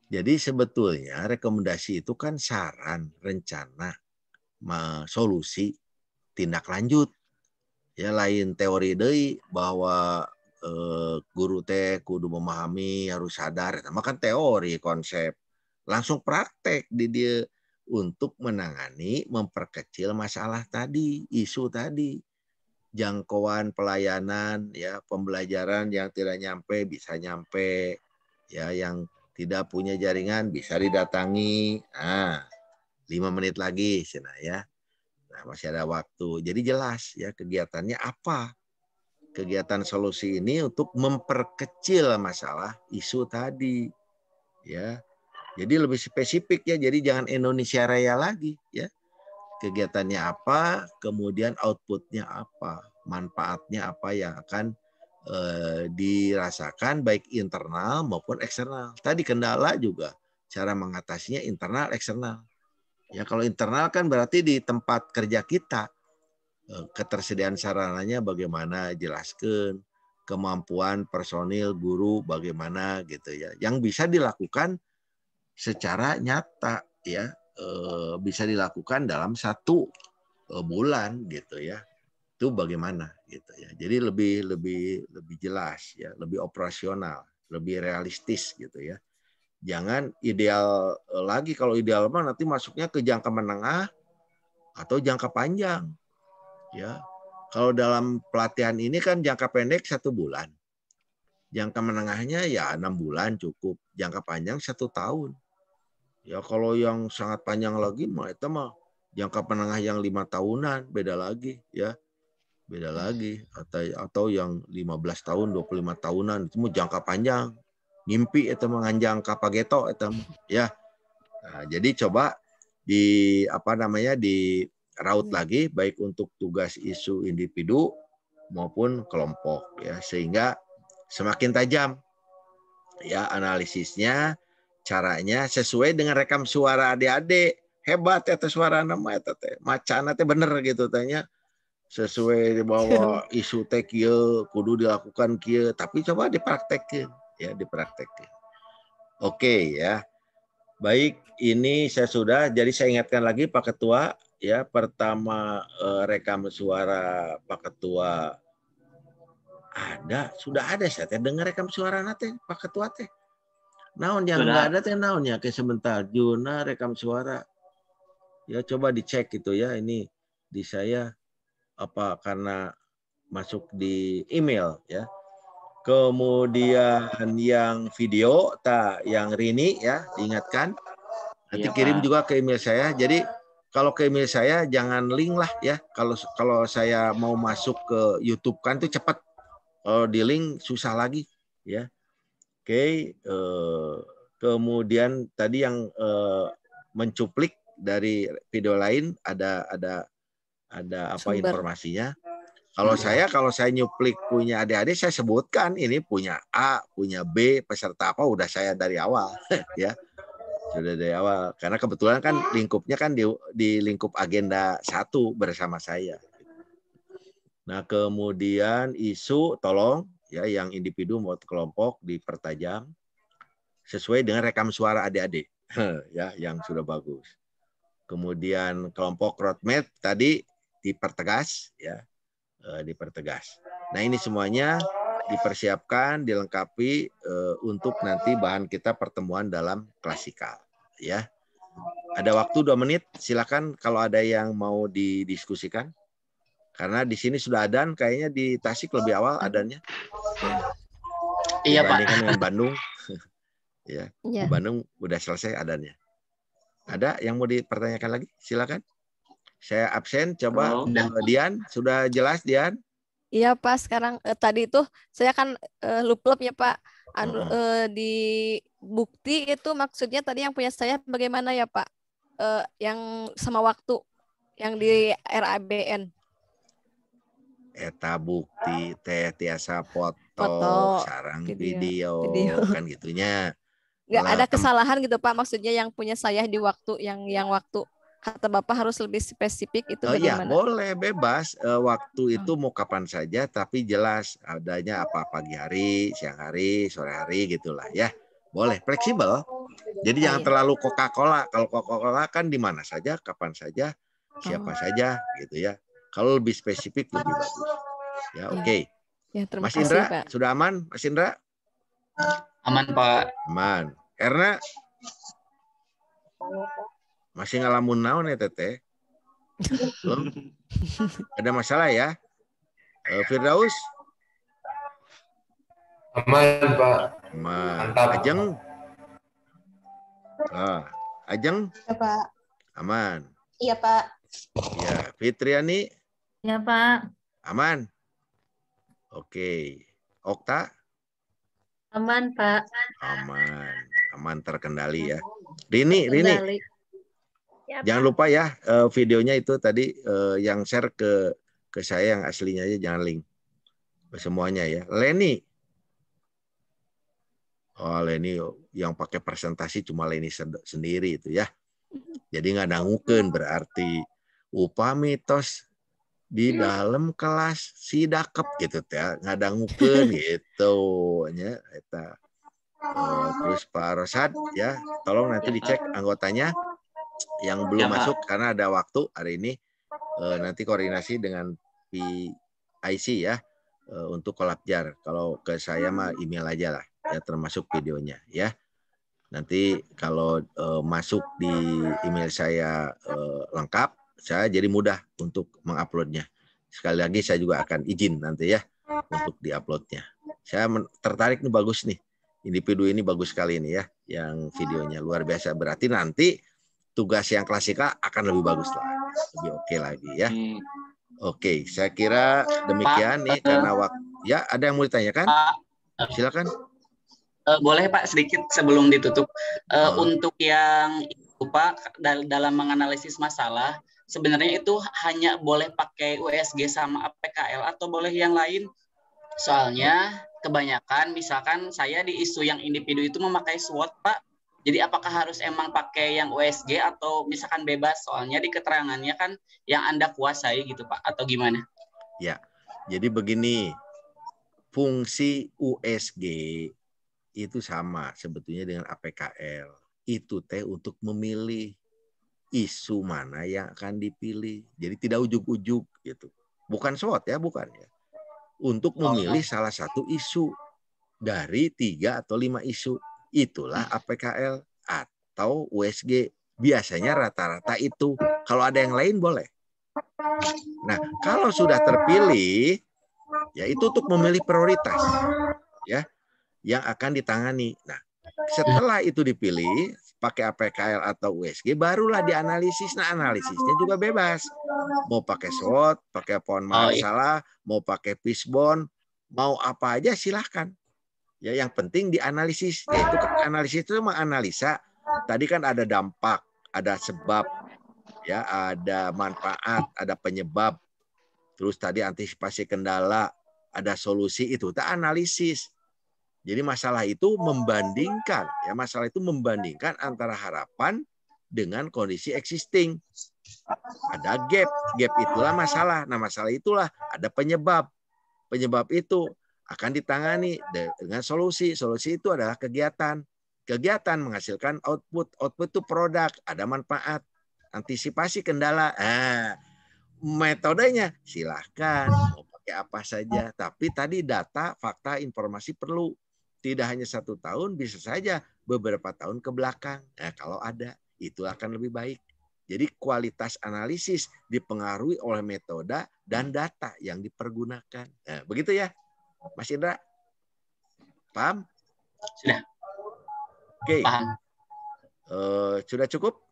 Jadi sebetulnya rekomendasi itu kan saran, rencana, solusi, tindak lanjut. Ya lain teori deui bahwa guru teh kudu memahami, harus sadar. Sama kan teori, konsep. Langsung praktek di dia untuk menangani, memperkecil masalah tadi, isu tadi. Jangkauan pelayanan, ya pembelajaran yang tidak nyampe bisa nyampe, ya yang tidak punya jaringan bisa didatangi. 5 menit lagi cina ya. Nah, masih ada waktu. Jadi jelas ya kegiatannya apa. Kegiatan solusi ini untuk memperkecil masalah isu tadi. Ya. Jadi lebih spesifik ya. Jadi jangan Indonesia Raya lagi ya. Kegiatannya apa, kemudian outputnya apa, manfaatnya apa yang akan dirasakan baik internal maupun eksternal. Tadi kendala juga cara mengatasinya internal eksternal. Ya kalau internal kan berarti di tempat kerja kita ketersediaan sarananya bagaimana, jelaskan kemampuan personil guru bagaimana gitu ya. Yang bisa dilakukan secara nyata ya, bisa dilakukan dalam 1 bulan gitu ya. Itu bagaimana gitu ya. Jadi lebih jelas ya, lebih operasional, lebih realistis gitu ya. Jangan ideal lagi, kalau ideal mah nanti masuknya ke jangka menengah atau jangka panjang. Ya. Kalau dalam pelatihan ini kan jangka pendek 1 bulan. Jangka menengahnya ya 6 bulan cukup. Jangka panjang 1 tahun. Ya kalau yang sangat panjang lagi mah itu mah jangka menengah yang 5 tahunan beda lagi ya. Beda lagi atau yang 15 tahun, 25 tahunan itu mah jangka panjang. Mimpi itu menganjang kapageto itu ya. Nah, jadi coba di diraut lagi baik untuk tugas isu individu maupun kelompok ya, sehingga semakin tajam ya analisisnya, caranya sesuai dengan rekam suara adik-adik. Hebat eta suara nama eta teh. Macana teh bener gitu tanya. Sesuai bahwa isu teh kieu kudu dilakukan kieu, tapi coba dipraktekin ya, dipraktekin. Oke ya. Baik, ini saya sudah, jadi saya ingatkan lagi Pak Ketua ya, pertama rekam suara Pak Ketua sudah ada saya teh dengar rekam suara teh Pak Ketua teh. Naon yang enggak ada teh naonnya ke sebentar Juna rekam suara. Ya coba dicek gitu ya, ini di saya apa karena masuk di email ya. Kemudian yang video yang Rini ya diingatkan nanti kirim juga ke email saya. Jadi kalau ke email saya jangan link lah ya. Kalau saya mau masuk ke YouTube kan itu cepat. Kalau di link susah lagi ya. Oke. Kemudian tadi yang mencuplik dari video lain ada apa informasinya. Kalau saya nyuplik punya adik-adik saya sebutkan ini punya A, punya B, peserta apa udah saya dari awal ya. Sudah dari awal karena kebetulan kan lingkupnya kan di lingkup agenda 1 bersama saya. Nah, kemudian isu tolong ya yang individu maupun kelompok dipertajam sesuai dengan rekam suara adik-adik ya yang sudah bagus. Kemudian kelompok roadmap tadi dipertegas ya, dipertegas. Nah ini semuanya dipersiapkan, dilengkapi untuk nanti bahan kita pertemuan dalam klasikal ya. Ada waktu 2 menit, silakan kalau ada yang mau didiskusikan. Karena di sini sudah adan, kayaknya di Tasik lebih awal adannya. Iya Pak. Dibandingkan dengan Bandung, ya di Bandung udah selesai adannya. Ada yang mau dipertanyakan lagi? Silakan. Saya absen. Coba Dian, sudah jelas Dian? Iya Pak. Sekarang tadi itu saya kan luplep ya Pak. Di bukti itu maksudnya tadi yang punya saya bagaimana ya Pak? Yang sama waktu yang di RABN. Eta bukti teh tiasa foto sarang video kan gitunya. Nggak ada kesalahan gitu Pak, maksudnya yang punya saya di waktu yang waktu kata Bapak harus lebih spesifik itu Ya bagaimana? boleh, bebas. Waktu itu mau kapan saja, tapi jelas adanya apa pagi hari, siang hari, sore hari gitulah ya. Boleh, fleksibel. Jadi jangan terlalu Coca-Cola. Kalau Coca-Cola kan di mana saja, kapan saja, siapa saja gitu ya. Kalau lebih spesifik lebih bagus. Ya, oke. Ya, terima Mas kasih, Indra, Pak. sudah aman, Mas Indra? Aman, Pak. Aman. Erna masih ngalamun naon ya Teteh? Belum? Ada masalah ya? Firdaus? Aman, Pak. Aman. Mantap. Ajeng? Ajeng? Ya, Pak. Aman. Iya, Pak. Ya, Fitriani? Ya, Pak. Aman. Oke. Okta? Aman, Pak. Aman. Aman terkendali ya. Rini. Ya, Jangan lupa ya videonya itu tadi yang share ke saya yang aslinya aja, jangan link semuanya ya. Leni. Oh, Leni yang pakai presentasi cuma Leni sendiri itu ya. Jadi nggak dangukeun berarti upami tos di dalam kelas si dakep gitu ya, nggak dangukeun gitu nya eta. Terus Pak Rosad ya, tolong nanti dicek anggotanya yang belum masuk karena ada waktu hari ini nanti koordinasi dengan PIC ya untuk kolabjar. Kalau ke saya mah email aja lah ya, termasuk videonya ya. Nanti kalau masuk di email saya lengkap, saya jadi mudah untuk menguploadnya. Sekali lagi saya juga akan izin nanti ya untuk diuploadnya. Saya tertarik nih, bagus nih. Individu ini bagus sekali ini ya, yang videonya luar biasa. Berarti nanti tugas yang klasikal akan lebih bagus lah, lebih oke lagi ya. Oke, saya kira demikian nih karena waktu. Ya, ada yang mau ditanyakan? Silakan. Boleh Pak sedikit sebelum ditutup. Untuk yang itu Pak dalam menganalisis masalah, sebenarnya itu hanya boleh pakai USG sama APKL atau boleh yang lain? Soalnya kebanyakan misalkan saya di isu yang individu itu memakai SWOT Pak. Jadi apakah harus emang pakai yang USG atau misalkan bebas? Soalnya di keterangannya kan yang Anda kuasai gitu Pak, atau gimana? Ya, jadi begini, fungsi USG itu sama sebetulnya dengan APKL. Itu teh untuk memilih isu mana yang akan dipilih. Jadi tidak ujuk-ujuk gitu. Bukan SWOT ya, bukan ya. Untuk memilih salah satu isu dari 3 atau 5 isu. Itulah APKL atau USG. Biasanya rata-rata itu. Kalau ada yang lain boleh. Nah, kalau sudah terpilih, ya itu untuk memilih prioritas, ya, yang akan ditangani. Nah, setelah itu dipilih pakai APKL atau USG, barulah dianalisis. Nah, analisisnya juga bebas. Mau pakai SWOT, pakai pohon masalah, mau pakai fishbone, mau apa aja silahkan. Ya, yang penting dianalisis. Yaitu analisis itu menganalisa. Tadi kan ada dampak, ada sebab, ya, ada manfaat, ada penyebab. Terus tadi antisipasi kendala, ada solusi itu. Kita analisis. Jadi masalah itu membandingkan, ya, masalah itu membandingkan antara harapan dengan kondisi existing. Ada gap itulah masalah. Nah, masalah itulah ada penyebab. Penyebab itu akan ditangani dengan solusi. Solusi itu adalah kegiatan. Kegiatan menghasilkan output. Output itu produk, ada manfaat. Antisipasi kendala. Metodenya silahkan mau pakai apa saja. Tapi tadi data, fakta, informasi perlu. Tidak hanya 1 tahun, bisa saja beberapa tahun ke belakang. Kalau ada, itu akan lebih baik. Jadi kualitas analisis dipengaruhi oleh metode dan data yang dipergunakan. Begitu ya, Mas Indra? Paham? Sudah. Oke. Paham. Sudah cukup?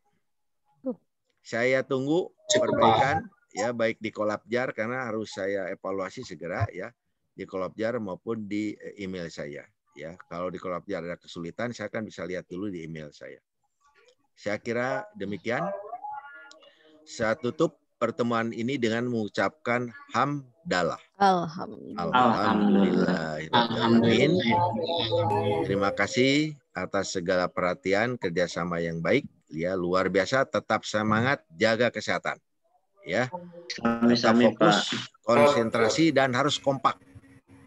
Saya tunggu perbaikan ya, baik di Kolabjar karena harus saya evaluasi segera ya, di Kolabjar maupun di email saya ya. Kalau di Kolabjar ada kesulitan, saya akan bisa lihat dulu di email saya. Saya kira demikian. Saya tutup pertemuan ini dengan mengucapkan hamdalah. Alhamdulillah. Terima kasih atas segala perhatian, kerjasama yang baik ya luar biasa. Tetap semangat, jaga kesehatan. Ya, tetap Sami, fokus, Pak. konsentrasi, dan harus kompak.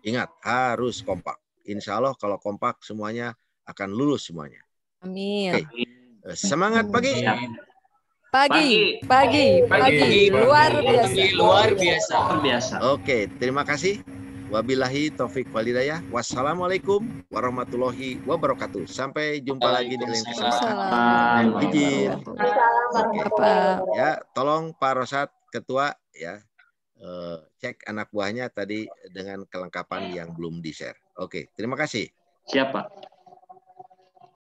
Ingat, harus kompak. Insya Allah kalau kompak semuanya akan lulus semuanya. Amin. Oke. Semangat pagi. Pagi. Luar biasa. Oke, terima kasih. Wabillahi taufik walhidayah. Wassalamualaikum warahmatullahi wabarakatuh. Sampai jumpa lagi di lain kesempatan. Izin. Oke. Ya, tolong Pak Rosat Ketua ya cek anak buahnya tadi dengan kelengkapan yang belum di-share. Oke, terima kasih. Siap, Pak.